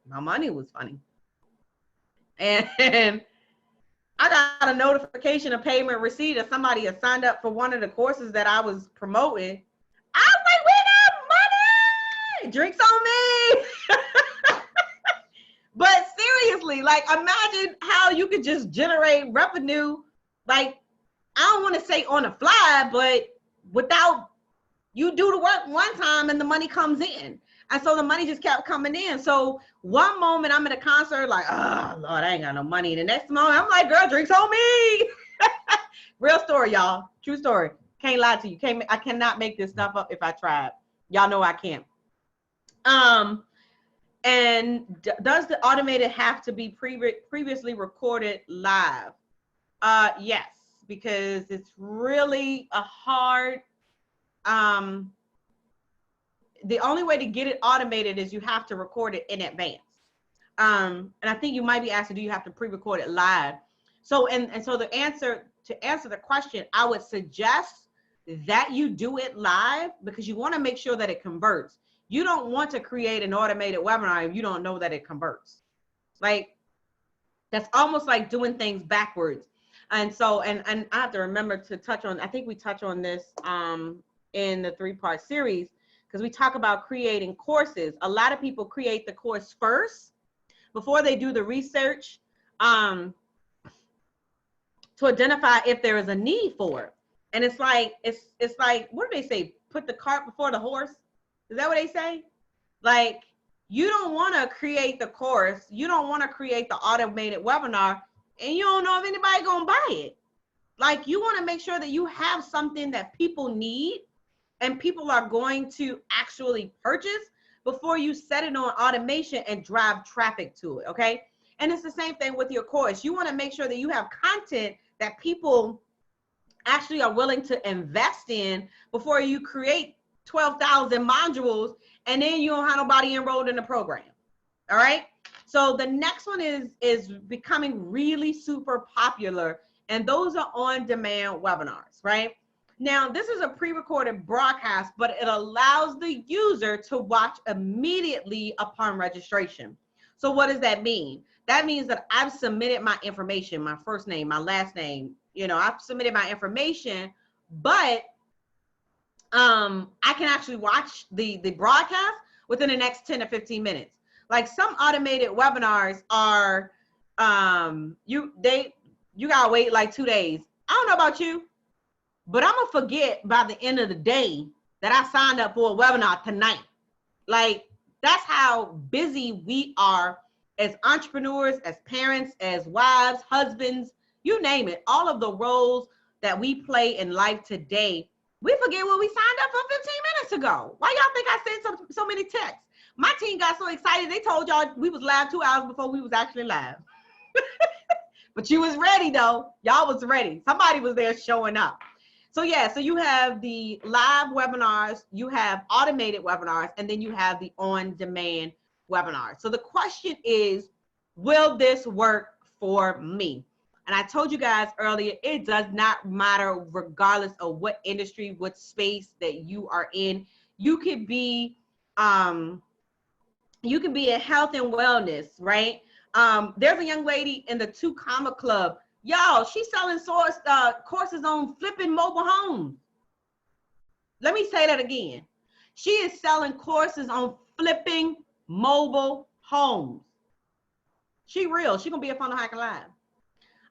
my money was funny. And I got a notification, a payment receipt, that somebody had signed up for one of the courses that I was promoting. I was like, we got money! Drinks on me! But seriously, like, imagine how you could just generate revenue, like, I don't want to say on the fly, but without, you do the work one time and the money comes in. And so the money just kept coming in. So one moment I'm at a concert like, oh, Lord, I ain't got no money. The next moment I'm like, girl, drinks on me. Real story, y'all. True story. Can't lie to you. I cannot make this stuff up if I tried. Y'all know I can't. And does the automated have to be previously recorded live? Yes, because it's really a hard, the only way to get it automated is you have to record it in advance. And I think you might be asking, do you have to pre-record it live? So, and so to answer the question, I would suggest that you do it live because you want to make sure that it converts. You don't want to create an automated webinar if you don't know that it converts. Like, that's almost like doing things backwards. And so, and I have to remember to touch on, I think we touch on this in the 3-part series, because we talk about creating courses. A lot of people create the course first before they do the research to identify if there is a need for it. And it's like, what do they say? Put the cart before the horse. Is that what they say? Like, you don't want to create the course. You don't want to create the automated webinar and you don't know if anybody gonna buy it. Like, you want to make sure that you have something that people need and people are going to actually purchase before you set it on automation and drive traffic to it, okay? And it's the same thing with your course. You want to make sure that you have content that people actually are willing to invest in before you create 12,000 modules and then you don't have nobody enrolled in the program, all right? So the next one is becoming really super popular, and those are on-demand webinars, right? Now, this is a pre-recorded broadcast, but it allows the user to watch immediately upon registration. So what does that mean? That means that I've submitted my information, my first name, my last name, you know, I've submitted my information, but I can actually watch the broadcast within the next 10 to 15 minutes. Like, some automated webinars are, you gotta wait like 2 days. I don't know about you, but I'm gonna forget by the end of the day that I signed up for a webinar tonight. Like, that's how busy we are as entrepreneurs, as parents, as wives, husbands, you name it. All of the roles that we play in life today, we forget what we signed up for 15 minutes ago. Why y'all think I sent so many texts? My team got so excited, they told y'all we was live 2 hours before we was actually live. But you was ready though. Y'all was ready. Somebody was there showing up. So yeah, so you have the live webinars, you have automated webinars, and then you have the on-demand webinar. So the question is, will this work for me? And I told you guys earlier, it does not matter regardless of what industry, what space that you are in. You could be in health and wellness, right? There's a young lady in the 2 Comma Club. Y'all, she's selling courses on flipping mobile homes. Let me say that again. She is selling courses on flipping mobile homes. She real. She gonna be up on the Hacker Live.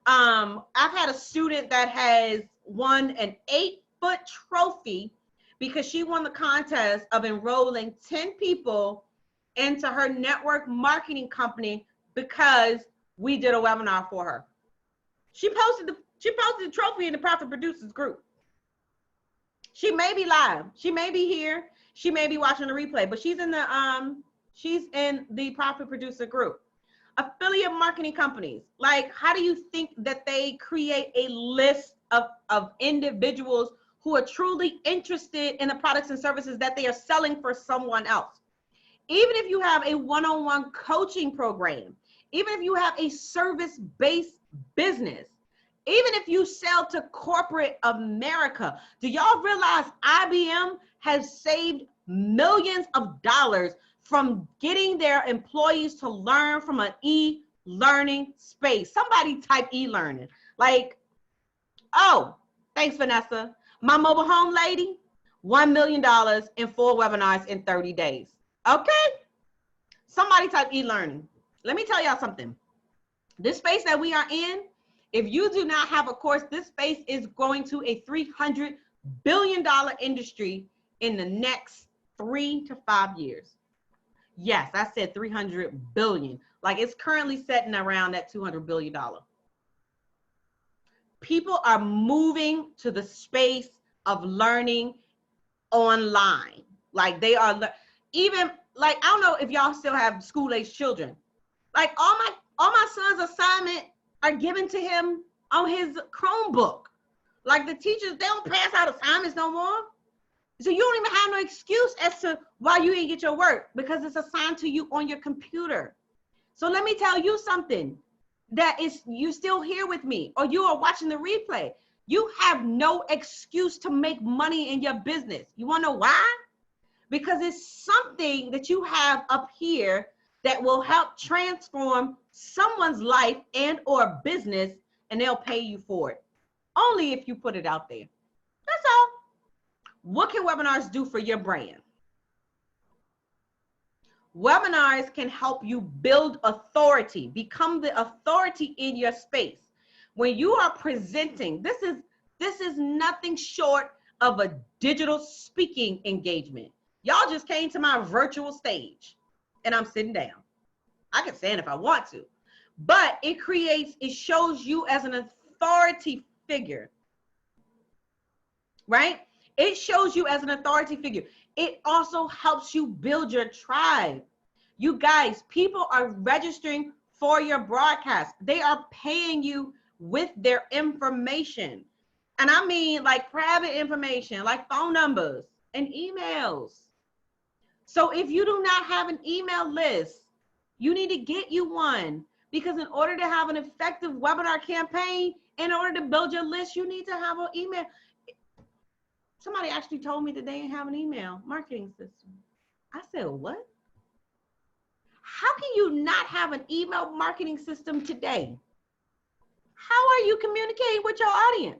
I've had a student that has won an 8-foot trophy because she won the contest of enrolling 10 people into her network marketing company because we did a webinar for her. She posted the trophy in the Profit Producers group. She may be live. She may be here. She may be watching the replay, but she's in the Profit Producer group. Affiliate marketing companies, like, how do you think that they create a list of individuals who are truly interested in the products and services that they are selling for someone else? Even if you have a one-on-one coaching program, even if you have a service-based business, even if you sell to corporate America, do y'all realize IBM has saved millions of dollars from getting their employees to learn from an e-learning space? Somebody type e-learning. Like, oh, thanks, Vanessa. My mobile home lady, $1 million in 4 webinars in 30 days. Okay? Somebody type e-learning. Let me tell y'all something. This space that we are in, if you do not have a course, this space is going to a $300 billion industry in the next 3 to 5 years. Yes, I said 300 billion. Like, it's currently sitting around that $200 billion. People are moving to the space of learning online. Like, they are even, like, I don't know if y'all still have school-age children. Like, all my son's assignment are given to him on his Chromebook. Like, the teachers, they don't pass out assignments no more. So you don't even have no excuse as to why you didn't get your work, because it's assigned to you on your computer. So let me tell you something, that is, you still here with me, or you are watching the replay. You have no excuse to make money in your business. You want to know why? Because it's something that you have up here that will help transform someone's life and or business, and they'll pay you for it. Only if you put it out there. That's all. What can webinars do for your brand? Webinars can help you build authority, become the authority in your space. When you are presenting, this is nothing short of a digital speaking engagement. Y'all just came to my virtual stage and I'm sitting down. I can stand if I want to, but it shows you as an authority figure, right? It shows you as an authority figure. It also helps you build your tribe. You guys, people are registering for your broadcast. They are paying you with their information. And I mean, like, private information, like phone numbers and emails. So if you do not have an email list, you need to get you one, because in order to have an effective webinar campaign, in order to build your list, you need to have an email. Somebody actually told me that they didn't have an email marketing system. I said, what? How can you not have an email marketing system today? How are you communicating with your audience?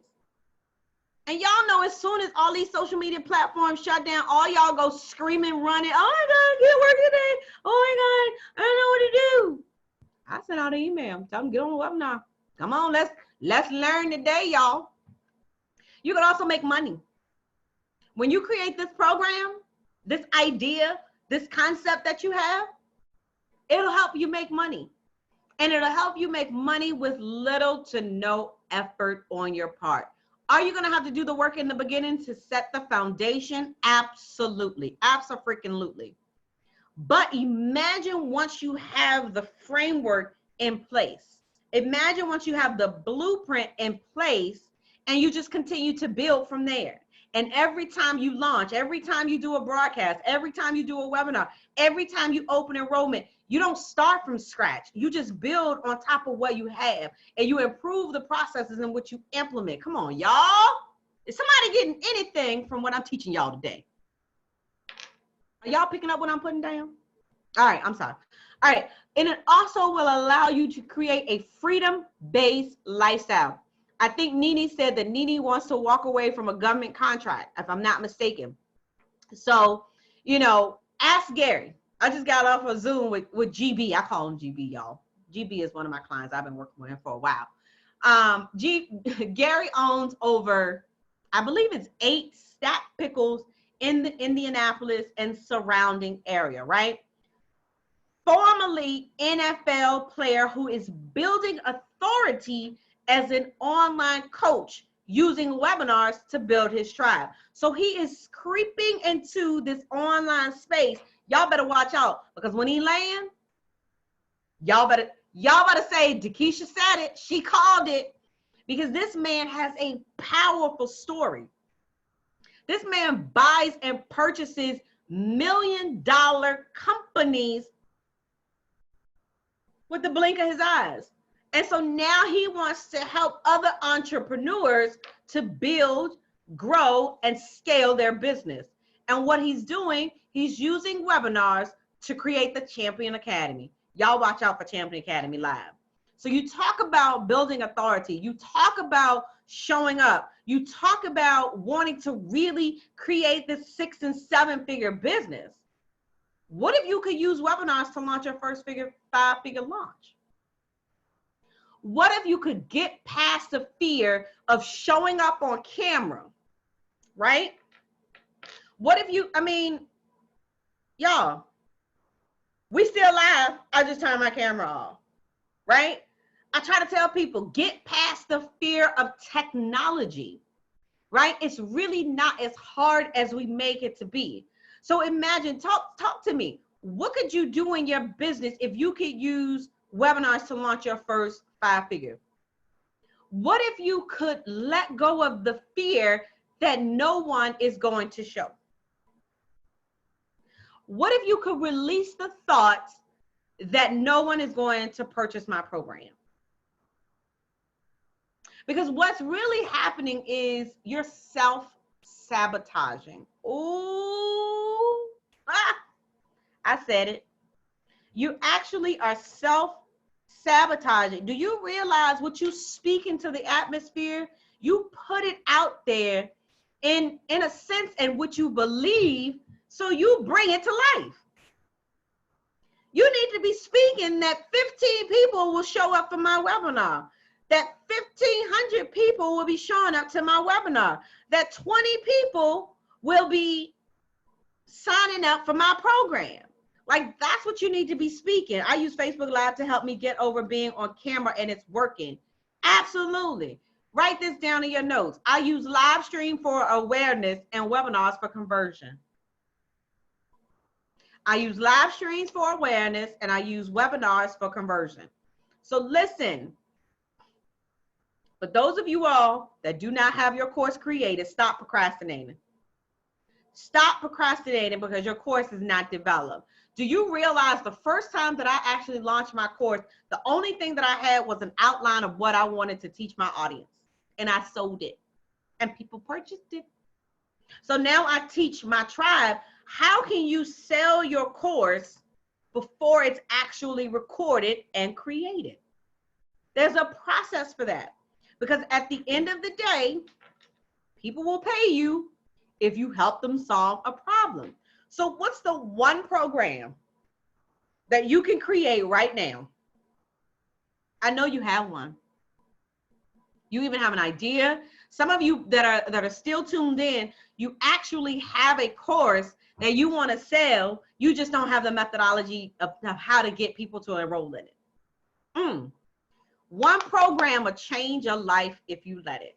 And y'all know, as soon as all these social media platforms shut down, all y'all go screaming, running, oh, I gotta get work today. Oh my God, I don't know what to do. I sent out an email. Tell them, get on the webinar. Come on, let's learn today, y'all. You can also make money. When you create this program, this idea, this concept that you have, it'll help you make money. And it'll help you make money with little to no effort on your part. Are you gonna have to do the work in the beginning to set the foundation? Absolutely, abso-freaking-lutely. But imagine once you have the framework in place. Imagine once you have the blueprint in place and you just continue to build from there. And every time you launch, every time you do a broadcast, every time you do a webinar, every time you open enrollment, you don't start from scratch. You just build on top of what you have, and you improve the processes in which you implement. Come on, y'all. Is somebody getting anything from what I'm teaching y'all today? Are y'all picking up what I'm putting down? All right, I'm sorry. All right, and it also will allow you to create a freedom-based lifestyle. I think Nene said that Nene wants to walk away from a government contract, if I'm not mistaken. So, you know, ask Gary. I just got off a Zoom with GB. I call him GB, y'all. GB is one of my clients. I've been working with him for a while. Gary owns over, I believe it's 8 stack pickles in the Indianapolis and surrounding area, right? Formerly NFL player who is building authority as an online coach using webinars to build his tribe. So he is creeping into this online space. Y'all better watch out, because when he land, y'all better say, DeKesha said it, she called it, because this man has a powerful story. This man buys and purchases million-dollar companies with the blink of his eyes. And so now he wants to help other entrepreneurs to build, grow, and scale their business. And what he's doing, he's using webinars to create the Champion Academy. Y'all watch out for Champion Academy Live. So you talk about building authority. You talk about showing up. You talk about wanting to really create this 6- and 7-figure business. What if you could use webinars to launch your first 5-figure launch? What if you could get past the fear of showing up on camera, right? What if you, I mean, y'all, we still live. I just turned my camera off, right? I try to tell people, get past the fear of technology, right? It's really not as hard as we make it to be. So imagine, talk to me. What could you do in your business if you could use webinars to launch your first 5-figure? What if you could let go of the fear that no one is going to show? What if you could release the thought that no one is going to purchase my program? Because what's really happening is you're self-sabotaging. Ooh, I said it. You actually are self-sabotaging. Do you realize what you speak into the atmosphere? You put it out there in a sense in which you believe, so you bring it to life. You need to be speaking that 15 people will show up for my webinar, that 1,500 people will be showing up to my webinar, that 20 people will be signing up for my program. Like, that's what you need to be speaking. I use Facebook Live to help me get over being on camera, and it's working. Absolutely. Write this down in your notes. I use live stream for awareness and webinars for conversion. I use live streams for awareness, and I use webinars for conversion. So listen, for those of you all that do not have your course created, stop procrastinating. Stop procrastinating because your course is not developed. Do you realize the first time that I actually launched my course, the only thing that I had was an outline of what I wanted to teach my audience, and I sold it, and people purchased it. So now I teach my tribe, how can you sell your course before it's actually recorded and created? There's a process for that, because at the end of the day, people will pay you if you help them solve a problem. So what's the one program that you can create right now? I know you have one. You even have an idea. Some of you that are still tuned in, you actually have a course that you want to sell. You just don't have the methodology of how to get people to enroll in it. One program will change your life if you let it.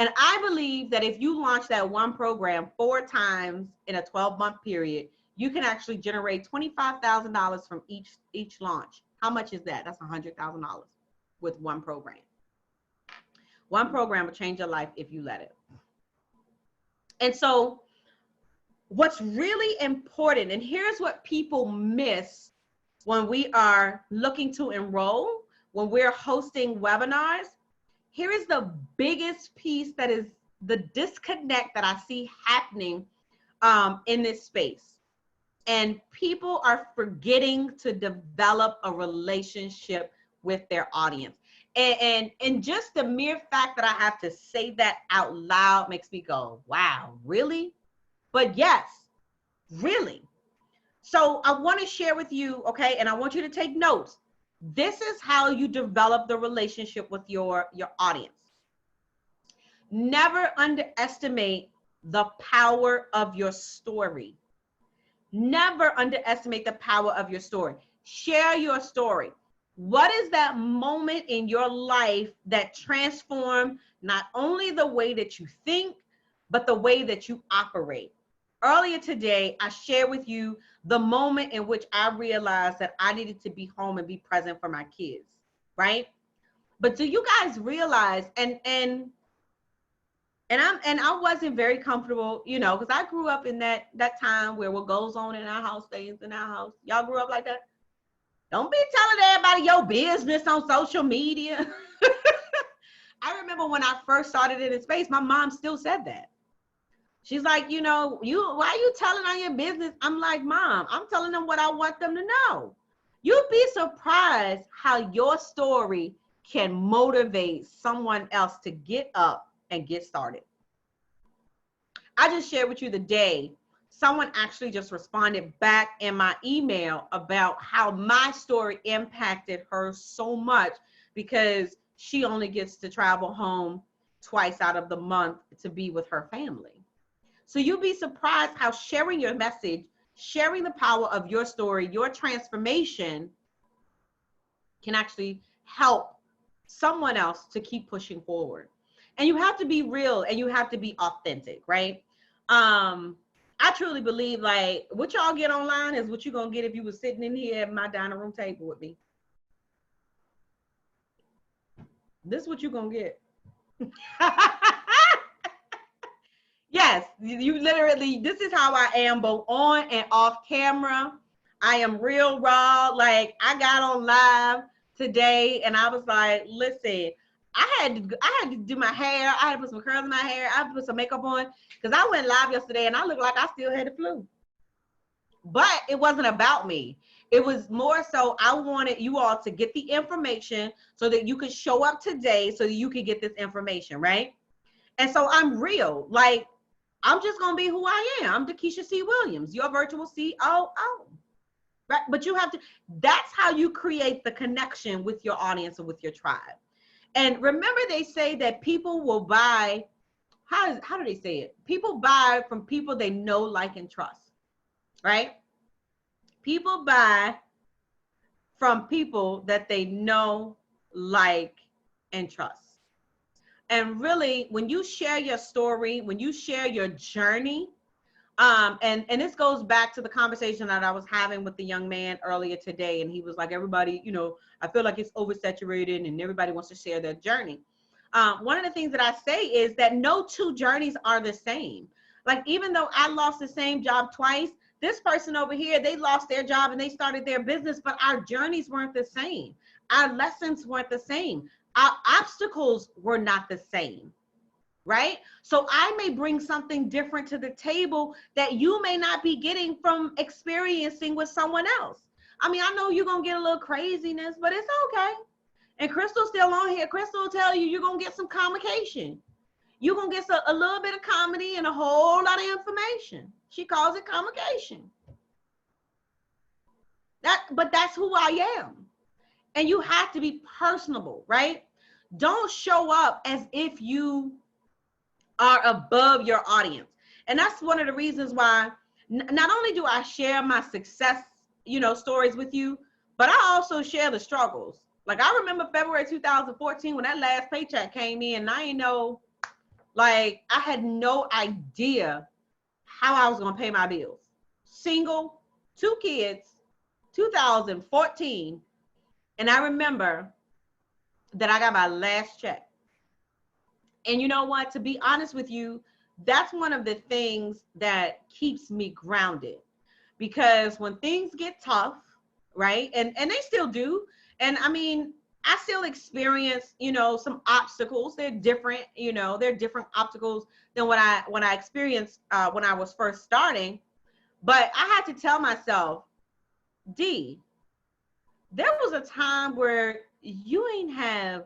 And I believe that if you launch that one program 4 times in a 12-month period, you can actually generate $25,000 from each launch. How much is that? That's $100,000 with one program. One program will change your life if you let it. And so what's really important, and here's what people miss when we are looking to enroll, when we're hosting webinars, here is the biggest piece that is the disconnect that I see happening in this space. And people are forgetting to develop a relationship with their audience. And just the mere fact that I have to say that out loud makes me go, wow, really? But yes, really. So I want to share with you, okay, and I want you to take notes. This is how you develop the relationship with your audience. Never underestimate the power of your story. Never underestimate the power of your story. Share your story. What is that moment in your life that transformed not only the way that you think, but the way that you operate? Earlier today, I shared with you the moment in which I realized that I needed to be home and be present for my kids, right? But do you guys realize, and I wasn't very comfortable, you know, because I grew up in that time where what goes on in our house stays in our house. Y'all grew up like that? Don't be telling everybody your business on social media. I remember when I first started in this space, my mom still said that. She's like, you know, why are you telling on your business? I'm like, Mom, I'm telling them what I want them to know. You'd be surprised how your story can motivate someone else to get up and get started. I just shared with you the day someone actually just responded back in my email about how my story impacted her so much because she only gets to travel home twice out of the month to be with her family. So you'll be surprised how sharing your message, sharing the power of your story, your transformation can actually help someone else to keep pushing forward. And you have to be real and you have to be authentic, right? I truly believe like what y'all get online is what you're going to get if you were sitting in here at my dining room table with me. This is what you're going to get. Yes, you literally, this is how I am both on and off camera. I am real raw. Like I got on live today and I was like, listen, I had to do my hair. I had to put some curls in my hair. I had to put some makeup on because I went live yesterday and I looked like I still had the flu. But it wasn't about me. It was more so I wanted you all to get the information so that you could show up today so that you could get this information, right? And so I'm real. Like, I'm just going to be who I am. I'm DeKesha C. Williams, your virtual COO. Right? But you have to, that's how you create the connection with your audience and with your tribe. And remember, they say that people will buy, how do they say it? People buy from people they know, like, and trust, right? People buy from people that they know, like, and trust. And really, when you share your story, when you share your journey, and this goes back to the conversation that I was having with the young man earlier today. And he was like, everybody, you know, I feel like it's oversaturated and everybody wants to share their journey. One of the things that I say is that no two journeys are the same. Like, even though I lost the same job twice, this person over here, they lost their job and they started their business, but our journeys weren't the same. Our lessons weren't the same. Our obstacles were not the same. Right? So I may bring something different to the table that you may not be getting from experiencing with someone else. I mean, I know you're going to get a little craziness, but it's okay. And Crystal's still on here. Crystal will tell you you're going to get some comication. You're going to get a little bit of comedy and a whole lot of information. She calls it comication. But that's who I am. And you have to be personable, right? Don't show up as if you are above your audience. And that's one of the reasons why not only do I share my success, you know, stories with you, but I also share the struggles. Like, I remember February 2014 when that last paycheck came in, and I didn't know, like, I had no idea how I was going to pay my bills. Single, 2 kids, 2014. And I remember that I got my last check. And you know what? To be honest with you, that's one of the things that keeps me grounded, because when things get tough, right? And they still do. And I mean, I still experience, you know, some obstacles. They're different, you know, they're different obstacles than what I experienced when I was first starting. But I had to tell myself, D, there was a time where you ain't have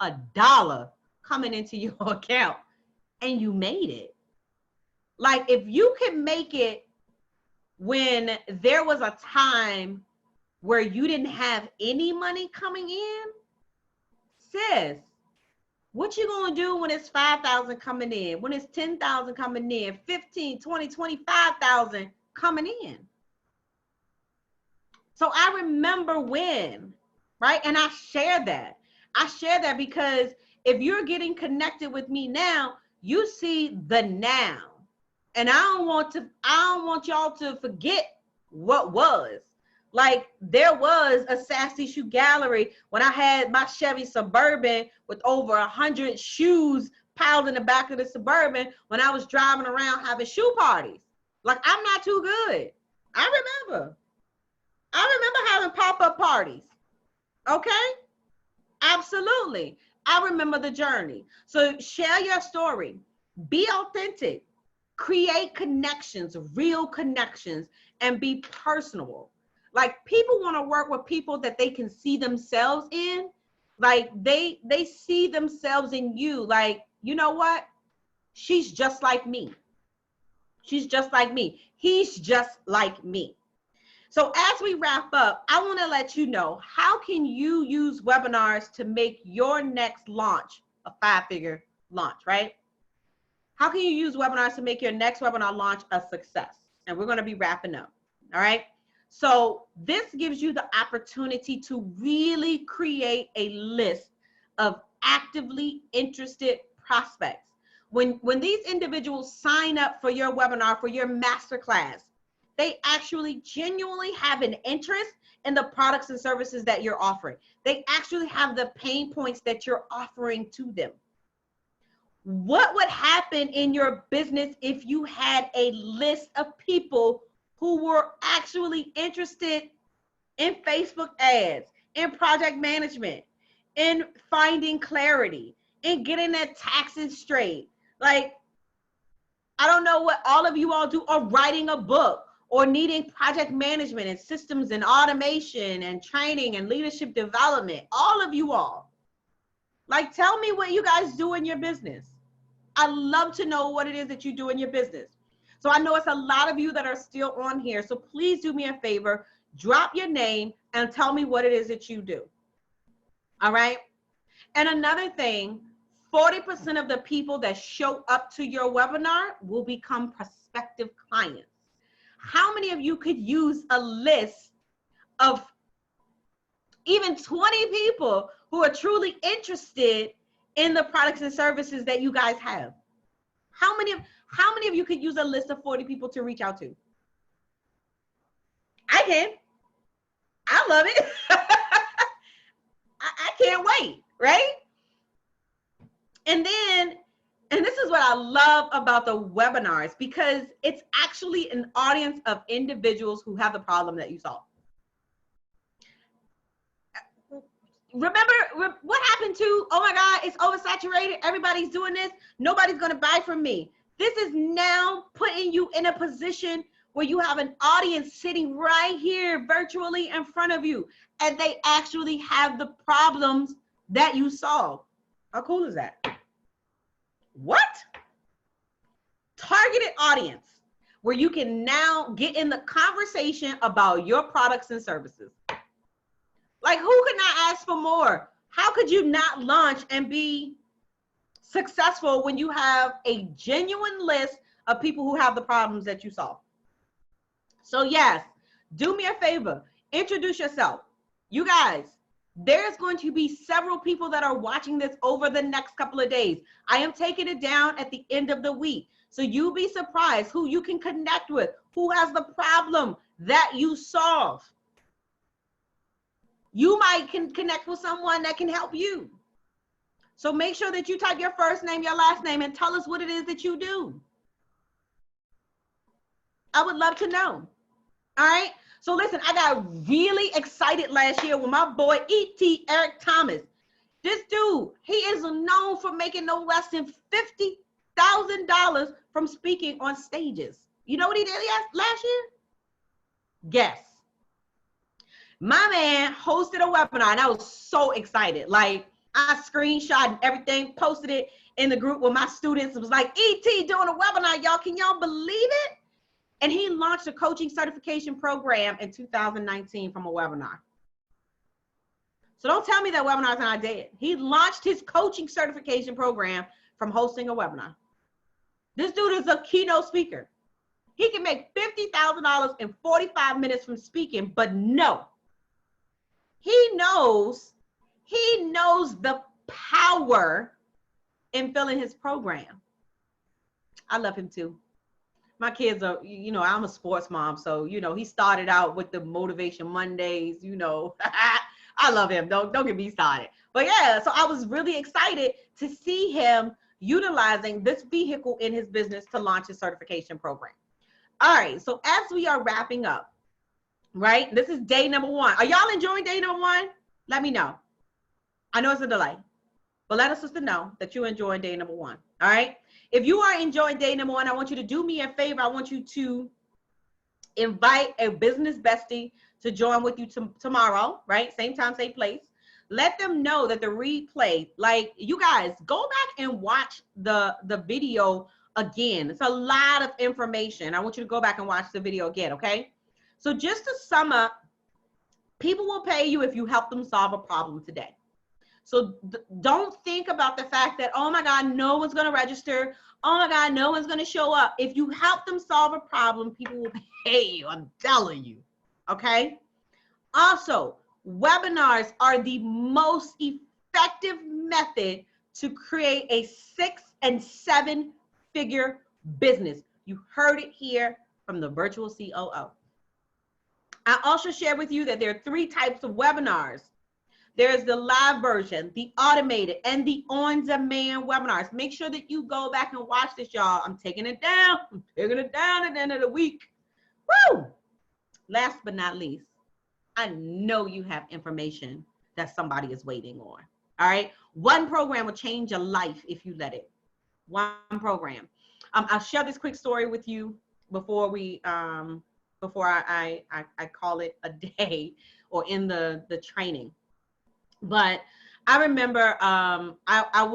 $1 coming into your account and you made it. Like, if you can make it when there was a time where you didn't have any money coming in, sis, what you gonna do when it's 5,000 coming in, when it's 10,000 coming in, 15, 20, 25,000 coming in? So I remember when, right? And I share that. I share that because if you're getting connected with me now, you see the now. And I don't want y'all to forget what was. Like, there was a Sassy Shoe Gallery when I had my Chevy Suburban with over 100 shoes piled in the back of the Suburban when I was driving around having shoe parties. Like, I'm not too good. I remember having pop-up parties. Okay? Absolutely. I remember the journey. So share your story. Be authentic. Create connections, real connections, and be personable. Like, people want to work with people that they can see themselves in. Like, they see themselves in you. Like, you know what? She's just like me. She's just like me. He's just like me. So as we wrap up, I want to let you know, how can you use webinars to make your next launch a 5-figure launch, right? How can you use webinars to make your next webinar launch a success? And we're going to be wrapping up. All right. So this gives you the opportunity to really create a list of actively interested prospects. When these individuals sign up for your webinar, for your masterclass, they actually genuinely have an interest in the products and services that you're offering. They actually have the pain points that you're offering to them. What would happen in your business if you had a list of people who were actually interested in Facebook ads, in project management, in finding clarity, in getting their taxes straight? Like, I don't know what all of you all do, or writing a book, or needing project management and systems and automation and training and leadership development. All of you all. Like, tell me what you guys do in your business. I love to know what it is that you do in your business. So I know it's a lot of you that are still on here. So please do me a favor, drop your name and tell me what it is that you do. All right. And another thing, 40% of the people that show up to your webinar will become prospective clients. How many of you could use a list of even 20 people who are truly interested in the products and services that you guys have? How many of you could use a list of 40 people to reach out to? I can. I love it. I can't wait, right? And this is what I love about the webinars, because it's actually an audience of individuals who have the problem that you solve. Remember what happened to, oh my God, it's oversaturated, everybody's doing this, nobody's going to buy from me. This is now putting you in a position where you have an audience sitting right here virtually in front of you, and they actually have the problems that you solve. How cool is that? What? Targeted audience, where you can now get in the conversation about your products and services. Like, who could not ask for more? How could you not launch and be successful when you have a genuine list of people who have the problems that you solve? So yes, do me a favor, introduce yourself. You guys, there's going to be several people that are watching this over the next couple of days. I am taking it down at the end of the week. So you'll be surprised who you can connect with, who has the problem that you solve. You might can connect with someone that can help you. So make sure that you type your first name, your last name, and tell us what it is that you do. I would love to know. All right. So listen, I got really excited last year when my boy E.T. Eric Thomas, this dude, he is known for making no less than $50,000 from speaking on stages. You know what he did last year? Guess. My man hosted a webinar and I was so excited. Like, I screenshot and everything, posted it in the group with my students. It was like, E.T. doing a webinar, y'all. Can y'all believe it? And he launched a coaching certification program in 2019 from a webinar. So don't tell me that webinars are not dead. He launched his coaching certification program from hosting a webinar. This dude is a keynote speaker. He can make $50,000 in 45 minutes from speaking, but no. He knows the power in filling his program. I love him too. My kids are, you know, I'm a sports mom. So, you know, he started out with the Motivation Mondays, you know. I love him. Don't get me started. But yeah, so I was really excited to see him utilizing this vehicle in his business to launch his certification program. All right. So as we are wrapping up, right? This is day number 1. Are y'all enjoying day number 1? Let me know. I know it's a delay, but let us just know that you're enjoying day number 1. All right. If you are enjoying day number 1, I want you to do me a favor. I want you to invite a business bestie to join with you tomorrow, right? Same time, same place. Let them know that the replay, like, you guys, go back and watch the video again. It's a lot of information. I want you to go back and watch the video again, okay? So just to sum up, people will pay you if you help them solve a problem today. So don't think about the fact that, oh my God, no one's going to register. Oh my God, no one's going to show up. If you help them solve a problem, people will pay you. I'm telling you. Okay. Also, webinars are the most effective method to create a 6- and 7-figure business. You heard it here from the virtual COO. I also share with you that there are 3 types of webinars. There's the live version, the automated, and the on-demand webinars. Make sure that you go back and watch this, y'all. I'm taking it down. I'm taking it down at the end of the week. Woo! Last but not least, I know you have information that somebody is waiting on. All right? One program will change your life if you let it. One program. I'll share this quick story with you before we before I call it a day or in the training. But I remember I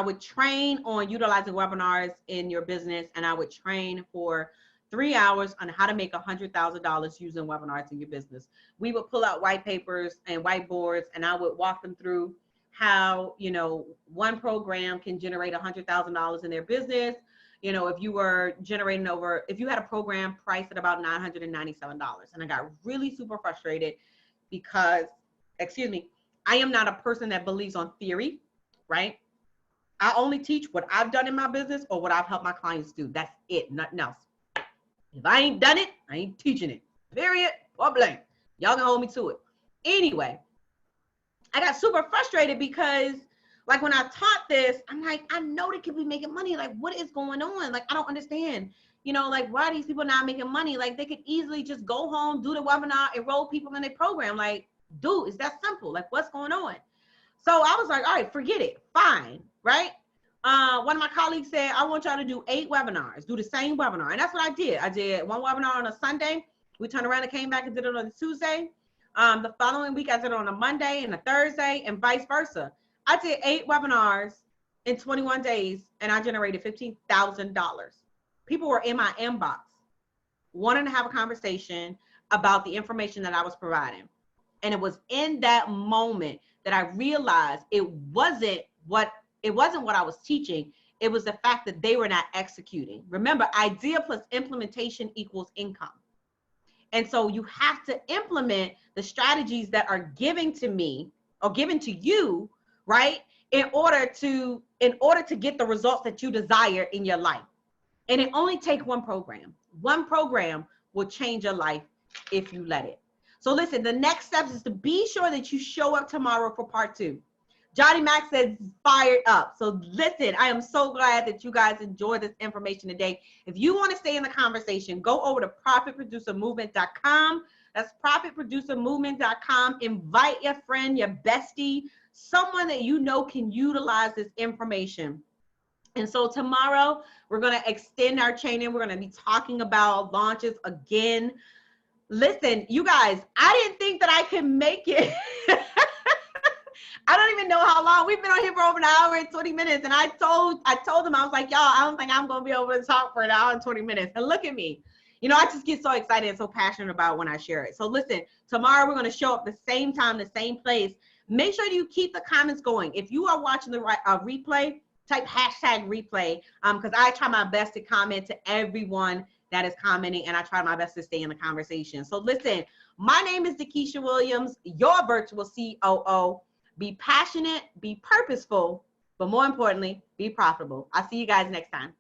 would train on utilizing webinars in your business, and I would train for 3 hours on how to make $100,000 using webinars in your business. We would pull out white papers and whiteboards, and I would walk them through how, you know, one program can generate $100,000 in their business. You know, if you were generating if you had a program priced at about $997, and I got really super frustrated because, I am not a person that believes on theory, right? I only teach what I've done in my business or what I've helped my clients do. That's it, nothing else. If I ain't done it, I ain't teaching it. Period, or blank. Y'all can hold me to it. Anyway, I got super frustrated because, like, when I taught this, I'm like, I know they could be making money. Like, what is going on? Like, I don't understand. You know, like, why are these people not making money? Like, they could easily just go home, do the webinar, enroll people in their program. Like, dude, it's that simple. Like, what's going on? So I was like, all right, forget it. Fine, right? One of my colleagues said, I want y'all to do 8 webinars, do the same webinar. And that's what I did. I did one webinar on a Sunday. We turned around and came back and did it on a Tuesday. The following week, I did it on a Monday and a Thursday and vice versa. I did 8 webinars in 21 days, and I generated $15,000. People were in my inbox wanting to have a conversation about the information that I was providing. And it was in that moment that I realized it wasn't what I was teaching. It was the fact that they were not executing. Remember, idea plus implementation equals income. And so you have to implement the strategies that are given to me or given to you, right? In order to get the results that you desire in your life. And it only takes one program. One program will change your life if you let it. So listen, the next steps is to be sure that you show up tomorrow for part 2. Johnny Mac says fired up. So listen, I am so glad that you guys enjoyed this information today. If you want to stay in the conversation, go over to profitproducermovement.com. That's profitproducermovement.com. Invite your friend, your bestie, someone that you know can utilize this information. And so tomorrow, we're going to extend our training. We're going to be talking about launches again. Listen, you guys, I didn't think that I could make it. I don't even know how long. We've been on here for over an hour and 20 minutes. And I told them, I was like, y'all, I don't think I'm going to be able to talk for an hour and 20 minutes. And look at me. You know, I just get so excited and so passionate about when I share it. So listen, tomorrow we're going to show up the same time, the same place. Make sure you keep the comments going. If you are watching the replay, type hashtag replay, because I try my best to comment to everyone that is commenting, and I try my best to stay in the conversation. So listen, my name is DeKesha Williams, your virtual COO. Be passionate, be purposeful, but more importantly, be profitable. I'll see you guys next time.